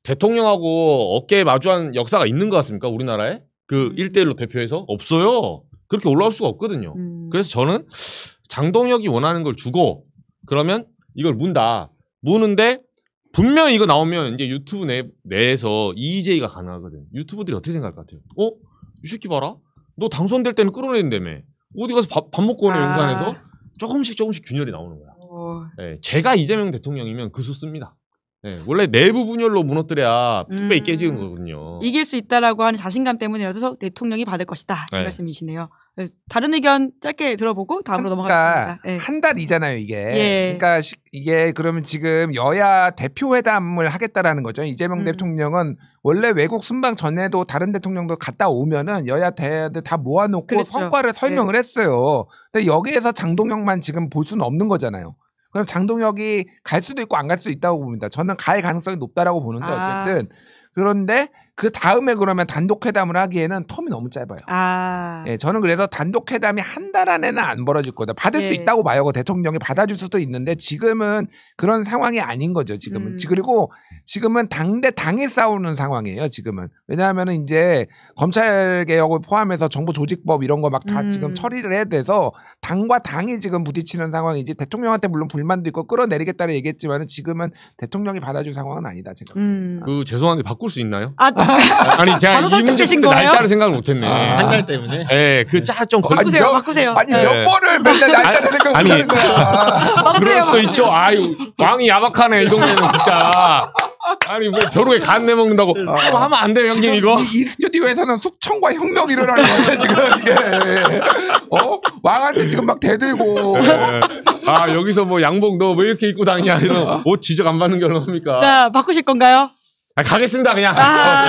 대통령하고 어깨에 마주한 역사가 있는 것 같습니까? 우리나라에? 그 1대1로 대표해서? 없어요. 그렇게 올라올 수가 없거든요. 그래서 저는 장동혁이 원하는 걸 주고 그러면 이걸 문다. 무는데 분명히 이거 나오면 이제 유튜브 내에서 EJ가 가능하거든. 유튜브들이 어떻게 생각할 것 같아요? 이 새끼 봐라. 너 당선될 때는 끌어내린다며. 어디 가서 밥 먹고 오는 영상에서 조금씩 균열이 나오는 거야. 네, 제가 이재명 대통령이면 그 수 씁니다. 네, 원래 내부 분열로 무너뜨려야 뚝배기 깨지는 거거든요. 이길 수 있다라고 하는 자신감 때문이라도 대통령이 받을 것이다. 이 말씀이시네요. 다른 의견 짧게 들어보고 다음으로 넘어가겠습니다. 그러니까 한 달이잖아요, 이게. 그러니까 이게 그러면 지금 여야 대표회담을 하겠다라는 거죠. 이재명 대통령은 원래 외국 순방 전에도 다른 대통령도 갔다 오면은 여야 대들 다 모아놓고 그랬죠. 성과를 설명을 했어요. 근데 여기에서 장동혁만 지금 볼 수는 없는 거잖아요. 그럼 장동혁이 갈 수도 있고 안 갈 수도 있다고 봅니다. 저는 갈 가능성이 높다라고 보는데 어쨌든 그런데 그 다음에 그러면 단독 회담을 하기에는 텀이 너무 짧아요. 저는 그래서 단독 회담이 한 달 안에는 안 벌어질 거다. 받을 수 있다고 봐요. 대통령이 받아줄 수도 있는데 지금은 그런 상황이 아닌 거죠. 지금은 그리고 지금은 당 대 당이 싸우는 상황이에요. 지금은 왜냐하면은 이제 검찰 개혁을 포함해서 정부 조직법 이런 거 막 다 지금 처리를 해야 돼서 당과 당이 지금 부딪히는 상황이지. 대통령한테 물론 불만도 있고 끌어내리겠다는 얘기했지만은 지금은 대통령이 받아줄 상황은 아니다. 지금. 그 죄송한데 바꿀 수 있나요? 아니 제가 이 문제 되신 때 거예요? 날짜를 생각을 못했네. 한 달 때문에. 네, 그 좀 바꾸세요. 아니 몇 번을 맨날 날짜를 생각 못하는 거야. 그럴 수도 있죠. 아유 왕이 야박하네 이 동네는 진짜. 아니 뭐 벼룩에 간 내먹는다고 하면 안 돼요 형님 이거. 이 스튜디오에서는 숙청과 혁명이 일어나는 거야 지금 이게. 왕한테 지금 막 대들고. 여기서 뭐 양복 너 왜 이렇게 입고 다니냐 이런 옷 지적 안 받는 게 얼마입니까? 자, 바꾸실 건가요? 가겠습니다 그냥.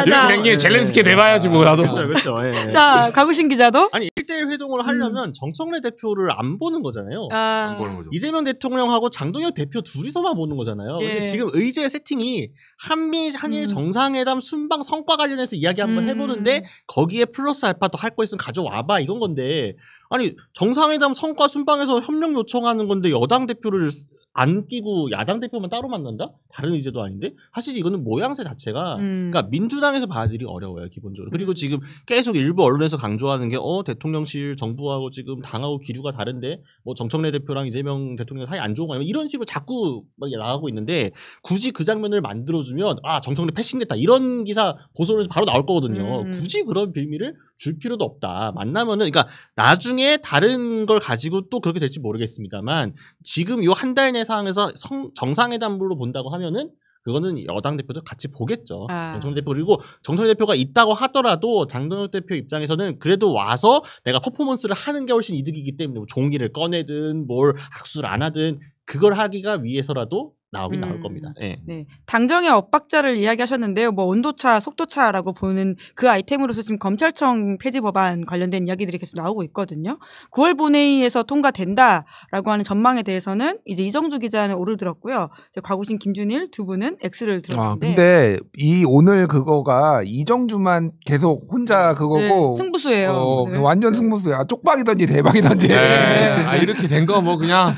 지금 댕기 젤렌스키 내봐야지 뭐 나도. 그렇죠. 자, 가구신 기자도. 아니 1대1 회동을 하려면 정청래 대표를 안 보는 거잖아요. 안 보는 거죠. 이재명 대통령하고 장동혁 대표 둘이서만 보는 거잖아요. 근데 지금 의제 세팅이 한일 정상회담 순방 성과 관련해서 이야기 한번 해보는데 거기에 플러스 알파 더 할 거 있으면 가져와봐 이건 건데 아니 정상회담 성과 순방에서 협력 요청하는 건데 여당 대표를 안 끼고 야당 대표만 따로 만난다? 다른 의제도 아닌데? 사실 이거는 모양새 자체가 그러니까 민주당에서 받아들이기 어려워요 기본적으로. 그리고 지금 계속 일부 언론에서 강조하는 게 대통령실 정부하고 지금 당하고 기류가 다른데 뭐 정청래 대표랑 이재명 대통령 사이 안 좋은 거 아니면 이런 식으로 자꾸 막 나가고 있는데 굳이 그 장면을 만들어주면 정청래 패싱됐다 이런 기사 보도에서 바로 나올 거거든요. 굳이 그런 빌미를 줄 필요도 없다. 만나면은 그러니까 나중에 다른 걸 가지고 또 그렇게 될지 모르겠습니다만 지금 요 한 달 내 상황에서 정상회담으로 본다고 하면은 그거는 여당 대표도 같이 보겠죠. 정청래 대표 그리고 정청래 대표가 있다고 하더라도 장동혁 대표 입장에서는 그래도 와서 내가 퍼포먼스를 하는 게 훨씬 이득이기 때문에 뭐 종이를 꺼내든 뭘 악수를 안 하든 그걸 하기가 위해서라도 나오긴 나올 겁니다. 예. 네. 당정의 엇박자를 이야기하셨는데요. 뭐 온도차, 속도차라고 보는 그 아이템으로서 지금 검찰청 폐지 법안 관련된 이야기들이 계속 나오고 있거든요. 9월 본회의에서 통과된다라고 하는 전망에 대해서는 이제 이정주 기자는 O를 들었고요. 이제 곽우신, 김준일 두 분은 X를 들었는데. 근데 이 오늘 그거가 이정주만 계속 혼자 그거고 승부수예요. 네. 완전 승부수야. 쪽박이던지 대박이던지. 이렇게 된 거 뭐 그냥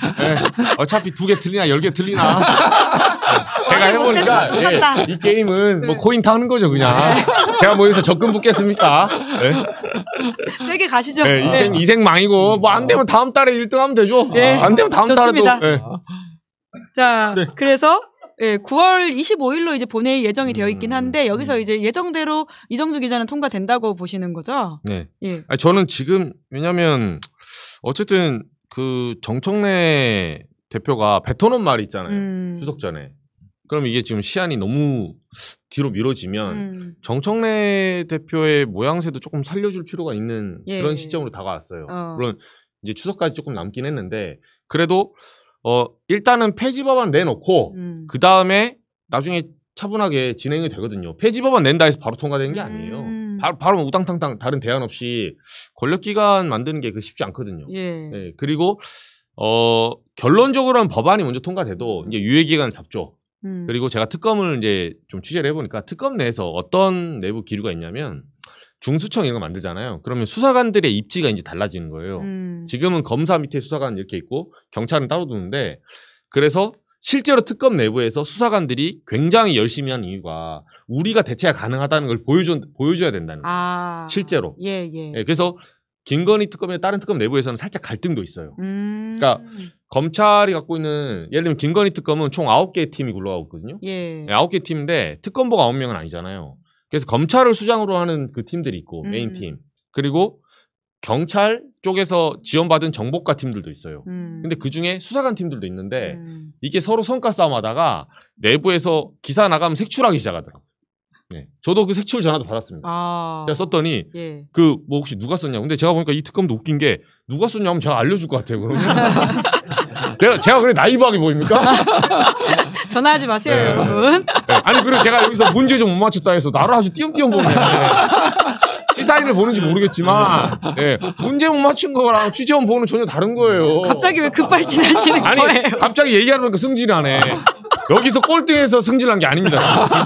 어차피 2개 틀리나 10개 틀리나. 제가 해보니까 이 게임은 뭐 코인 타는 거죠 그냥. 제가 뭐 여기서 적금 붙겠습니까? 세게 가시죠. 이생 망이고 뭐 안 되면 다음 달에 1등하면 되죠. 안 되면 다음 달에도. 자, 그래서 9월 25일로 이제 본회의 예정이 되어 있긴 한데 여기서 이제 예정대로 이정주 기자는 통과된다고 보시는 거죠? 네. 예. 저는 지금 왜냐면 어쨌든 그 정청래 대표가 뱉어놓은 말이 있잖아요. 추석 전에. 그럼 이게 지금 시한이 너무 뒤로 미뤄지면 정청래 대표의 모양새도 조금 살려줄 필요가 있는 그런 시점으로 다가왔어요. 물론 이제 추석까지 조금 남긴 했는데 그래도 일단은 폐지 법안 내놓고 그 다음에 나중에 차분하게 진행이 되거든요. 폐지 법안 낸다 해서 바로 통과되는 게 아니에요. 바로 우당탕탕 다른 대안 없이 권력기관 만드는 게 쉽지 않거든요. 네, 그리고 결론적으로는 법안이 먼저 통과돼도 이제 유예기간 잡죠. 그리고 제가 특검을 이제 좀 취재를 해보니까 특검 내에서 어떤 내부 기류가 있냐면 중수청 이런 거 만들잖아요. 그러면 수사관들의 입지가 이제 달라지는 거예요. 지금은 검사 밑에 수사관 이렇게 있고 경찰은 따로 두는데 그래서 실제로 특검 내부에서 수사관들이 굉장히 열심히 한 이유가 우리가 대체가 가능하다는 걸 보여줘야 된다는 거예요. 실제로. 그래서 김건희 특검이나 다른 특검 내부에서는 살짝 갈등도 있어요. 그러니까 검찰이 갖고 있는 예를 들면 김건희 특검은 총 9개의 팀이 굴러가고 있거든요. 9개 팀인데 특검보가 9명은 아니잖아요. 그래서 검찰을 수장으로 하는 그 팀들이 있고 메인 팀. 그리고 경찰 쪽에서 지원받은 정보과 팀들도 있어요. 근데 그중에 수사관 팀들도 있는데 이게 서로 성과 싸움하다가 내부에서 기사 나가면 색출하기 시작하더라고요. 네. 저도 그 색출 전화도 받았습니다. 제가 썼더니 그 뭐 혹시 누가 썼냐고. 근데 제가 보니까 이 특검도 웃긴 게 누가 썼냐면 제가 알려줄 것 같아요. 그러면 제가 그래 나이브하게 보입니까? 전화하지 마세요, 여러분. 아니 그리고 제가 여기서 문제 좀 못 맞췄다 해서 나를 아주 띄엄띄엄 보네. 시사인을 보는지 모르겠지만 문제 못 맞춘 거랑 취재원 보는 전혀 다른 거예요. 갑자기 왜 급발진하시는 거예요? 아니 갑자기 얘기하다 보니까 승질하네. 여기서 꼴등해서 승질난 게 아닙니다.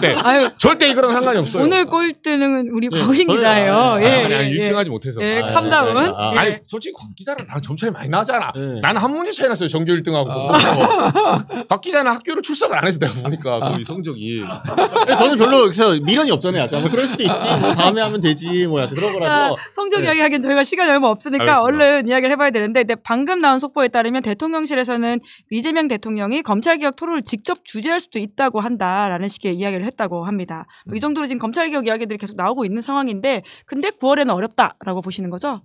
절대 이거랑 상관이 없어요. 오늘 꼴등은 우리 곽우신 기자예요. 아니 1등하지 못해서. 캄다운. 아니 솔직히 곽 기자랑 나랑 점 차이 많이 나잖아. 나는 한 문제 차이 났어요. 정규 1등하고. 곽 기자는 학교를 출석을 안 해서 내가 보니까 거의 성적이. 저는 별로 그래서 미련이 없잖아요. 약간 뭐 그럴 수도 있지. 뭐 다음에 하면 되지. 뭐 약간 그런 거라서. 성적 이야기하기엔 저희가 시간이 얼마 없으니까 얼른 이야기를 해봐야 되는데 방금 나온 속보에 따르면 대통령실에서는 이재명 대통령이 검찰개혁 토론을 직접 주재할 수도 있다고 한다라는 식의 이야기를 했다고 합니다. 이 정도로 지금 검찰개혁 이야기들이 계속 나오고 있는 상황인데 근데 9월에는 어렵다라고 보시는 거죠?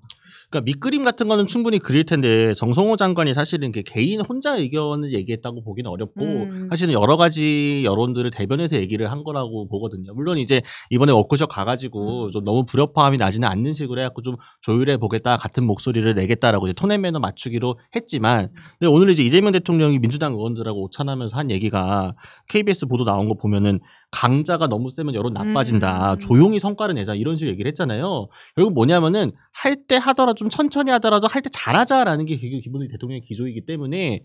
그러니까 밑그림 같은 거는 충분히 그릴 텐데 정성호 장관이 사실은 개인 혼자 의견을 얘기했다고 보기는 어렵고 사실은 여러 가지 여론들을 대변해서 얘기를 한 거라고 보거든요. 물론 이제 이번에 워크숍 가가지고 좀 너무 불협화음이 나지는 않는 식으로 해갖고 좀 조율해 보겠다 같은 목소리를 내겠다라고 이제 톤 앤 매너 맞추기로 했지만 근데 오늘 이제 이재명 대통령이 민주당 의원들하고 오찬하면서 한 얘기가 KBS 보도 나온 거 보면은 강자가 너무 세면 여론 나빠진다. 조용히 성과를 내자. 이런 식으로 얘기를 했잖아요. 결국 뭐냐면은 할 때 하더라도 좀 천천히 하더라도 할 때 잘하자라는 게 기본적인 대통령의 기조이기 때문에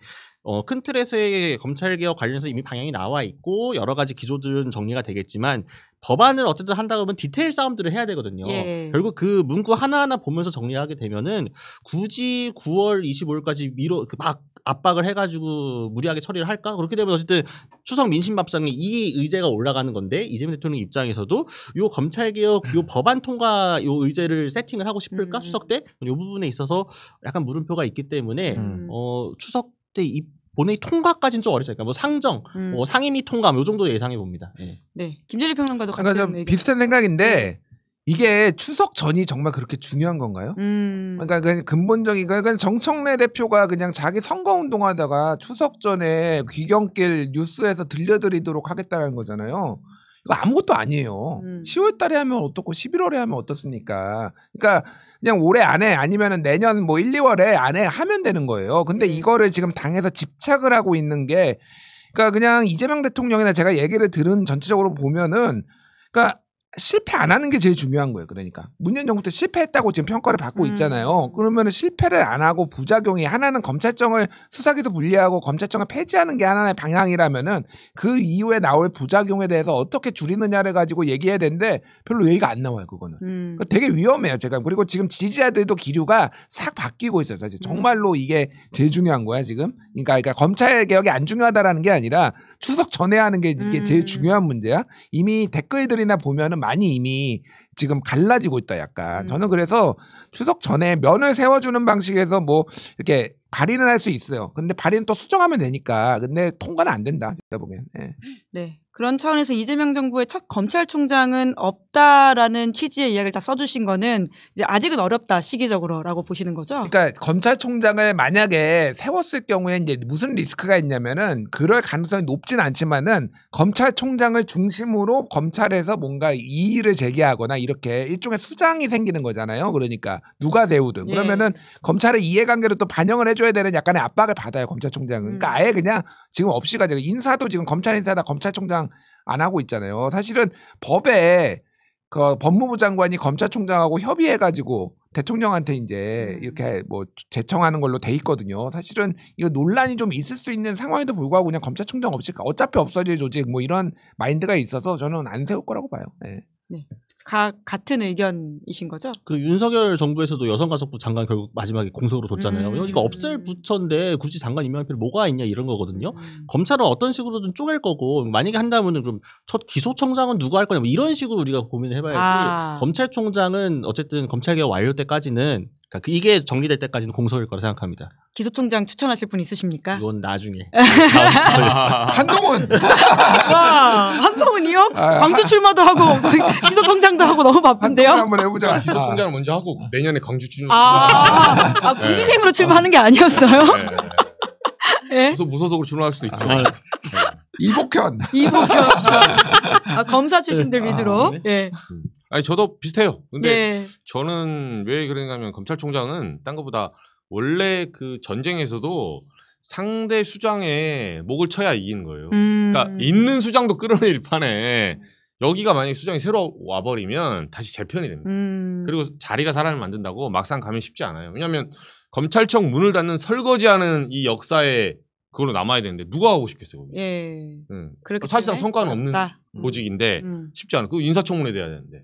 큰 틀에서의 검찰개혁 관련해서 이미 방향이 나와 있고 여러 가지 기조들은 정리가 되겠지만 법안을 어쨌든 한다 그러면 디테일 싸움들을 해야 되거든요. 결국 그 문구 하나하나 보면서 정리하게 되면은 굳이 9월 25일까지 막 압박을 해가지고 무리하게 처리를 할까? 그렇게 되면 어쨌든 추석 민심밥상에 이 의제가 올라가는 건데 이재명 대통령 입장에서도 요 검찰개혁 요 법안 통과 요 의제를 세팅을 하고 싶을까? 추석 때? 요 부분에 있어서 약간 물음표가 있기 때문에 추석 때 이 본회의 통과까지는 좀 어렵지 않을까? 뭐 상정, 상임위 통과 요 정도 예상해 봅니다. 네, 김재리 평론가도 같은 좀 비슷한 생각인데 이게 추석 전이 정말 그렇게 중요한 건가요? 그러니까 근본적인 그러니까 정청래 대표가 그냥 자기 선거 운동하다가 추석 전에 귀경길 뉴스에서 들려드리도록 하겠다는 거잖아요. 이거 아무것도 아니에요. 10월 달에 하면 어떻고 11월에 하면 어떻습니까? 그러니까 그냥 올해 안에 아니면은 내년 뭐 1, 2월에 안에 하면 되는 거예요. 근데 이거를 지금 당에서 집착을 하고 있는 게 그러니까 그냥 이재명 대통령이나 제가 얘기를 들은 전체적으로 보면은 그러니까 실패 안 하는 게 제일 중요한 거예요. 그러니까 문재인 정부 때 실패했다고 지금 평가를 받고 있잖아요. 그러면은 실패를 안 하고 부작용이 하나는 검찰청을 수사기도 분리하고 검찰청을 폐지하는 게 하나의 방향이라면은 그 이후에 나올 부작용에 대해서 어떻게 줄이느냐를 가지고 얘기해야 되는데 별로 얘기가 안 나와요. 그거는 그러니까 되게 위험해요. 제가 그리고 지금 지지자들도 기류가 싹 바뀌고 있어요. 사실 정말로 이게 제일 중요한 거야 지금. 그러니까 검찰 개혁이 안 중요하다라는 게 아니라 추석 전에 하는 게 이게 제일 중요한 문제야. 이미 댓글들이나 보면은 많이 이미 지금 갈라지고 있다 약간. 저는 그래서 추석 전에 면을 세워주는 방식에서 뭐 이렇게 발의는 할 수 있어요. 근데 발의는 또 수정하면 되니까. 근데 통과는 안 된다. 제가 보기엔. 네. 네. 그런 차원에서 이재명 정부의 첫 검찰총장은 없다라는 취지의 이야기를 다 써주신 거는 이제 아직은 어렵다 시기적으로라고 보시는 거죠? 그러니까 검찰총장을 만약에 세웠을 경우에 이제 무슨 리스크가 있냐면은 그럴 가능성이 높진 않지만은 검찰총장을 중심으로 검찰에서 뭔가 이의를 제기하거나 이렇게 일종의 수장이 생기는 거잖아요. 그러니까 누가 세우든 그러면은 검찰의 이해관계를 또 반영을 해줘야 되는 약간의 압박을 받아요. 검찰총장은. 그러니까 아예 그냥 지금 없이 가지고 인사도 지금 검찰 인사다 검찰총장 안 하고 있잖아요. 사실은 법에 그 법무부 장관이 검찰총장하고 협의해가지고 대통령한테 이제 이렇게 뭐 제청하는 걸로 돼 있거든요. 사실은 이거 논란이 좀 있을 수 있는 상황에도 불구하고 그냥 검찰총장 없이 어차피 없어질 조직 뭐 이런 마인드가 있어서 저는 안 세울 거라고 봐요. 네. 네. 같은 의견이신 거죠? 그 윤석열 정부에서도 여성가족부 장관 결국 마지막에 공석으로 뒀잖아요. 이거 없앨 부처인데 굳이 장관 임명할 필요 뭐가 있냐 이런 거거든요. 검찰은 어떤 식으로든 쪼갤 거고 만약에 한다면은 그럼 첫 기소청장은 누가 할 거냐 뭐 이런 식으로 우리가 고민을 해봐야지. 검찰총장은 어쨌든 검찰개혁 완료 때까지는 그러니까 이게 정리될 때까지는 공석일 거라 생각합니다. 기소총장 추천하실 분 있으십니까? 이건 나중에. 한동훈. 와, 한동훈이요? 광주 출마도 하고 기소총장도 하고 너무 바쁜데요. 한번 해보자. 기소총장을 먼저 하고 내년에 광주 출마. 국민의힘으로 출마하는 게 아니었어요? 네. 무소속으로 출마할 수도 있죠. 이복현. 검사 출신들 위주로. 네. 아니 저도 비슷해요. 근데 저는 왜 그러냐면 검찰총장은 딴 것보다 원래 그 전쟁에서도 상대 수장에 목을 쳐야 이기는 거예요. 그러니까 있는 수장도 끌어내릴 판에 여기가 만약에 수장이 새로 와버리면 다시 재편이 됩니다. 그리고 자리가 사람을 만든다고 막상 가면 쉽지 않아요. 왜냐하면 검찰청 문을 닫는 설거지하는 이 역사에 그걸로 남아야 되는데 누가 하고 싶겠어요. 거기. 사실상 성과는 없는 보직인데 쉽지 않아요. 그 인사청문회 돼야 되는데.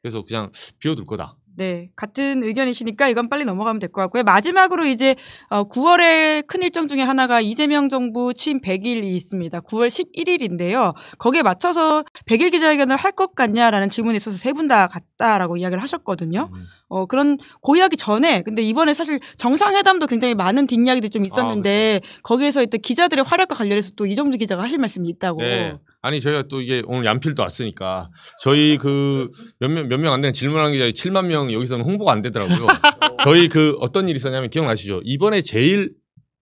그래서 그냥 비워둘 거다. 네, 같은 의견이시니까 이건 빨리 넘어가면 될 것 같고요. 마지막으로 이제 9월에 큰 일정 중에 하나가 이재명 정부 취임 100일이 있습니다. 9월 11일인데요. 거기에 맞춰서 100일 기자회견을 할 것 같냐라는 질문에 있어서 세 분 다 같다라고 이야기를 하셨거든요. 그런 고이하기 전에 근데 이번에 사실 정상회담도 굉장히 많은 뒷이야기들이 좀 있었는데 거기에서 또 기자들의 활약과 관련해서 또 이정주 기자가 하실 말씀이 있다고. 네. 아니 저희가 또 이게 오늘 연필도 왔으니까 저희 그 몇 명 안 되는 질문하는 기자이 7만 명 여기서는 홍보가 안 되더라고요. 저희 그 어떤 일이 있었냐면 기억나시죠? 이번에 제일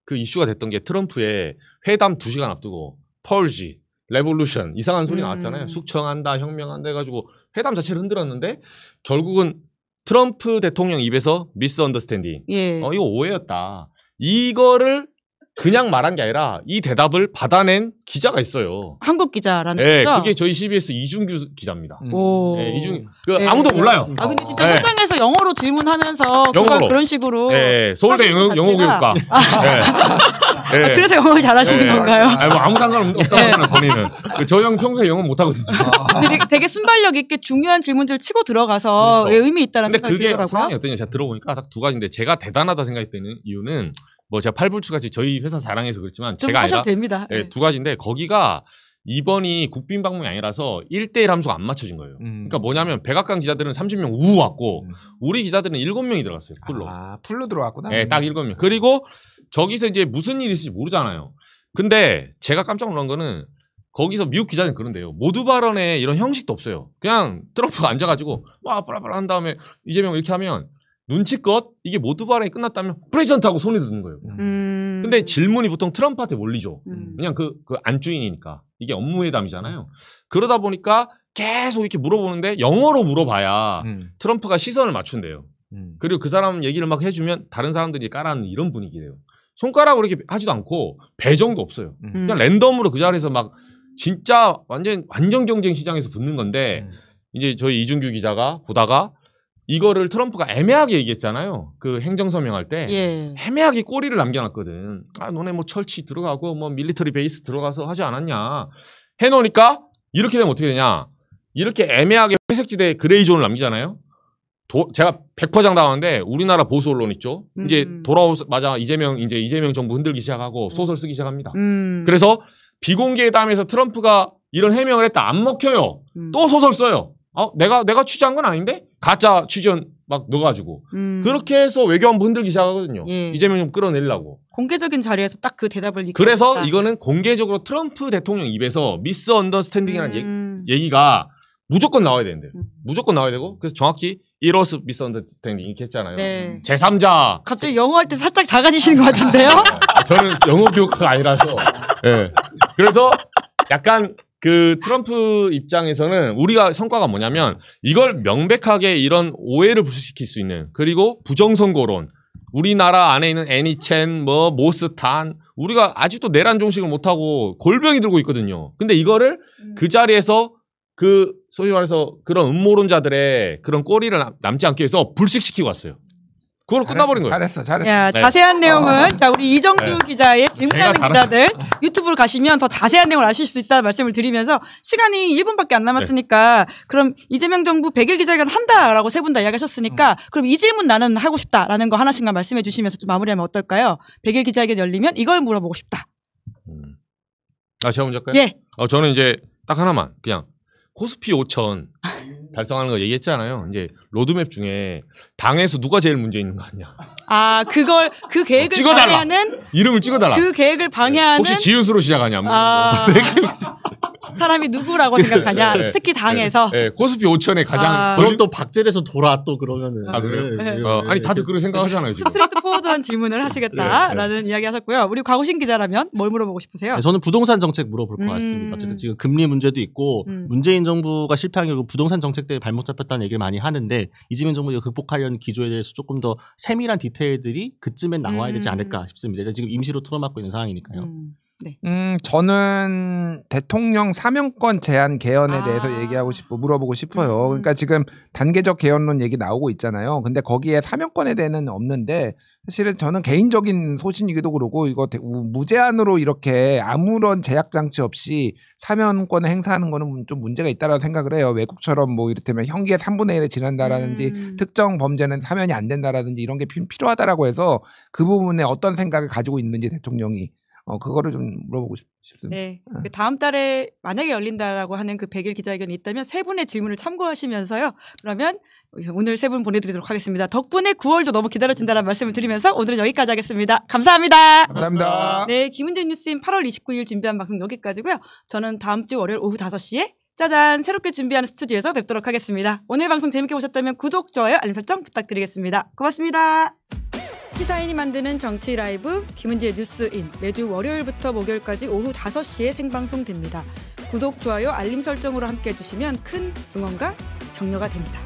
그 이슈가 됐던 게 트럼프의 회담 2시간 앞두고 펄지, 레볼루션 이상한 소리 나왔잖아요. 숙청한다, 혁명한다 해가지고 회담 자체를 흔들었는데 결국은 트럼프 대통령 입에서 미스 언더스탠딩. 이거 오해였다. 이거를 그냥 말한 게 아니라 이 대답을 받아낸 기자가 있어요. 한국 기자라는 거죠? 네, 거죠? 그게 저희 CBS 이준규 기자입니다. 네, 아무도 몰라요. 근데 진짜 현장에서 영어로 질문하면서 그런 식으로. 네, 서울대 영어교육과. 네. 그래서 영어를 잘하시는 건가요? 아무 상관없다고 하잖아요, 본인은. 저 형 평소에 영어 못하거든요. 근데 되게 순발력 있게 중요한 질문들을 치고 들어가서 의미 있다는 생각이 들더라고요. 근데 그게 상황이 어떠냐 제가 들어보니까 딱 두 가지인데 제가 대단하다 생각했던 이유는 뭐 제가 팔불출같이 저희 회사 자랑해서 그렇지만 제가 아니라 됩니다. 두 가지인데 거기가 이번이 국빈 방문이 아니라서 1대1 함수가 안 맞춰진 거예요. 그러니까 뭐냐면 백악관 기자들은 30명 우 왔고 우리 기자들은 7명이 들어갔어요. 풀로. 풀로 들어왔구나. 네, 딱 7명. 그리고 저기서 이제 무슨 일이 있을지 모르잖아요. 근데 제가 깜짝 놀란 거는 거기서 미국 기자들은 그런데요. 모두 발언에 이런 형식도 없어요. 그냥 트럼프가 앉아가지고 와 빨라빨라 한 다음에 이재명 이렇게 하면 눈치껏 이게 모두 발언이 끝났다면 프레지던트하고 손이 드는 거예요. 근데 질문이 보통 트럼프한테 몰리죠. 그냥 그 안주인이니까. 이게 업무회담이잖아요. 그러다 보니까 계속 이렇게 물어보는데 영어로 물어봐야 트럼프가 시선을 맞춘대요. 그리고 그 사람 얘기를 막 해주면 다른 사람들이 깔아앉는 이런 분위기래요. 손가락으로 이렇게 하지도 않고 배정도 없어요. 그냥 랜덤으로 그 자리에서 막 진짜 완전 경쟁 시장에서 붙는 건데 이제 저희 이준규 기자가 보다가 이거를 트럼프가 애매하게 얘기했잖아요. 그 행정서명할 때 예. 애매하게 꼬리를 남겨놨거든. 아 너네 뭐 철치 들어가고 뭐 밀리터리 베이스 들어가서 하지 않았냐. 해놓으니까 이렇게 되면 어떻게 되냐. 이렇게 애매하게 회색지대 그레이존을 남기잖아요. 제가 100% 장담하는데 우리나라 보수 언론 있죠. 이제 돌아오자마자 이재명 정부 흔들기 시작하고 소설 쓰기 시작합니다. 그래서 비공개 담에서 트럼프가 이런 해명을 했다. 안 먹혀요. 또 소설 써요. 내가 취재한 건 아닌데? 가짜 취재원 막 넣어가지고. 그렇게 해서 외교안보 흔들기 시작하거든요. 예. 이재명 좀 끌어내려고. 공개적인 자리에서 딱 그 대답을 그래서 있다. 이거는 공개적으로 트럼프 대통령 입에서 미스 언더스탠딩이라는 얘기가 무조건 나와야 되는데. 무조건 나와야 되고. 그래서 정확히 이로스 미스 언더스탠딩 이렇게 했잖아요. 네. 제3자. 갑자기 영어 할 때 살짝 작아지시는 것 같은데요? 저는 영어 교과가 아니라서. 예. 그래서 약간 그 트럼프 입장에서는 우리가 성과가 뭐냐면 이걸 명백하게 이런 오해를 불식시킬 수 있는 그리고 부정선거론 우리나라 안에 있는 애니첸 뭐 모스탄 우리가 아직도 내란 종식을 못하고 골병이 들고 있거든요. 근데 이거를 그 자리에서 그 소위 말해서 그런 음모론자들의 그런 꼬리를 남지 않기 위해서 불식시키고 왔어요. 그걸로 끝나버린 거예요. 잘했어. 야, 네. 자세한 내용은 자 우리 이정규 기자의 질문하는 제가 기자들 유튜브로 가시면 더 자세한 내용을 아실 수 있다는 말씀을 드리면서 시간이 1분밖에 안 남았으니까 그럼 이재명 정부 100일 기자회견 한다라고 세 분 다 이야기하셨으니까 그럼 이 질문 나는 하고 싶다라는 거 하나씩만 말씀해 주시면서 좀 마무리하면 어떨까요? 100일 기자회견 열리면 이걸 물어보고 싶다. 제가 먼저 할까요? 예. 저는 이제 딱 하나만 그냥 코스피 5천 달성하는 거 얘기했잖아요. 이제 로드맵 중에 당에서 누가 제일 문제 있는 거 아니냐. 아, 그 계획을 찍어달라. 방해하는 이름을 찍어달라. 그 계획을 방해하는 혹시 지읒으로 시작하냐. 뭐. 사람이 누구라고 생각하냐. 네. 특히 당에서. 네, 코스피 5천에 가장 그럼 또 박젤에서 돌아 또 그러면은. 그래요? 네. 아니 다들 그렇게 생각하잖아요 지금. 스트레이트 포워드한 질문을 하시겠다라는 이야기 하셨고요. 우리 곽우신 기자라면 뭘 물어보고 싶으세요? 네, 저는 부동산 정책 물어볼 것 같습니다. 어쨌든 지금 금리 문제도 있고 문재인 정부가 실패한 결국 부동산 정책 때문에 발목 잡혔다는 얘기를 많이 하는데 이재명 정부가 극복하려는 기조에 대해서 조금 더 세밀한 디테일들이 그쯤엔 나와야 되지 않을까 싶습니다. 지금 임시로 틀어막고 있는 상황이니까요. 네. 저는 대통령 사면권 제한 개헌에 대해서 물어보고 싶어요. 그러니까 지금 단계적 개헌론 얘기 나오고 있잖아요. 근데 거기에 사면권에 대해서는 없는데 사실은 저는 개인적인 소신이기도 그러고 이거 무제한으로 이렇게 아무런 제약 장치 없이 사면권을 행사하는 거는 좀 문제가 있다라고 생각을 해요. 외국처럼 뭐 이를테면 형기의 3분의 1에 지난다라든지 특정 범죄는 사면이 안 된다라든지 이런 게 필요하다라고 해서 그 부분에 어떤 생각을 가지고 있는지 대통령이 그거를 좀 물어보고 싶습니다. 네. 다음 달에 만약에 열린다라고 하는 그 100일 기자회견이 있다면 세 분의 질문을 참고하시면서요. 그러면 오늘 세 분 보내드리도록 하겠습니다. 덕분에 9월도 너무 기다려진다는 말씀을 드리면서 오늘은 여기까지 하겠습니다. 감사합니다. 감사합니다. 네. 김은재 뉴스인 8월 29일 준비한 방송 여기까지고요. 저는 다음 주 월요일 오후 5시에 짜잔 새롭게 준비하는 스튜디오에서 뵙도록 하겠습니다. 오늘 방송 재밌게 보셨다면 구독, 좋아요, 알림 설정 부탁드리겠습니다. 고맙습니다. 시사인이 만드는 정치 라이브 김은지의 뉴스인 매주 월요일부터 목요일까지 오후 5시에 생방송됩니다. 구독, 좋아요, 알림 설정으로 함께해 주시면 큰 응원과 격려가 됩니다.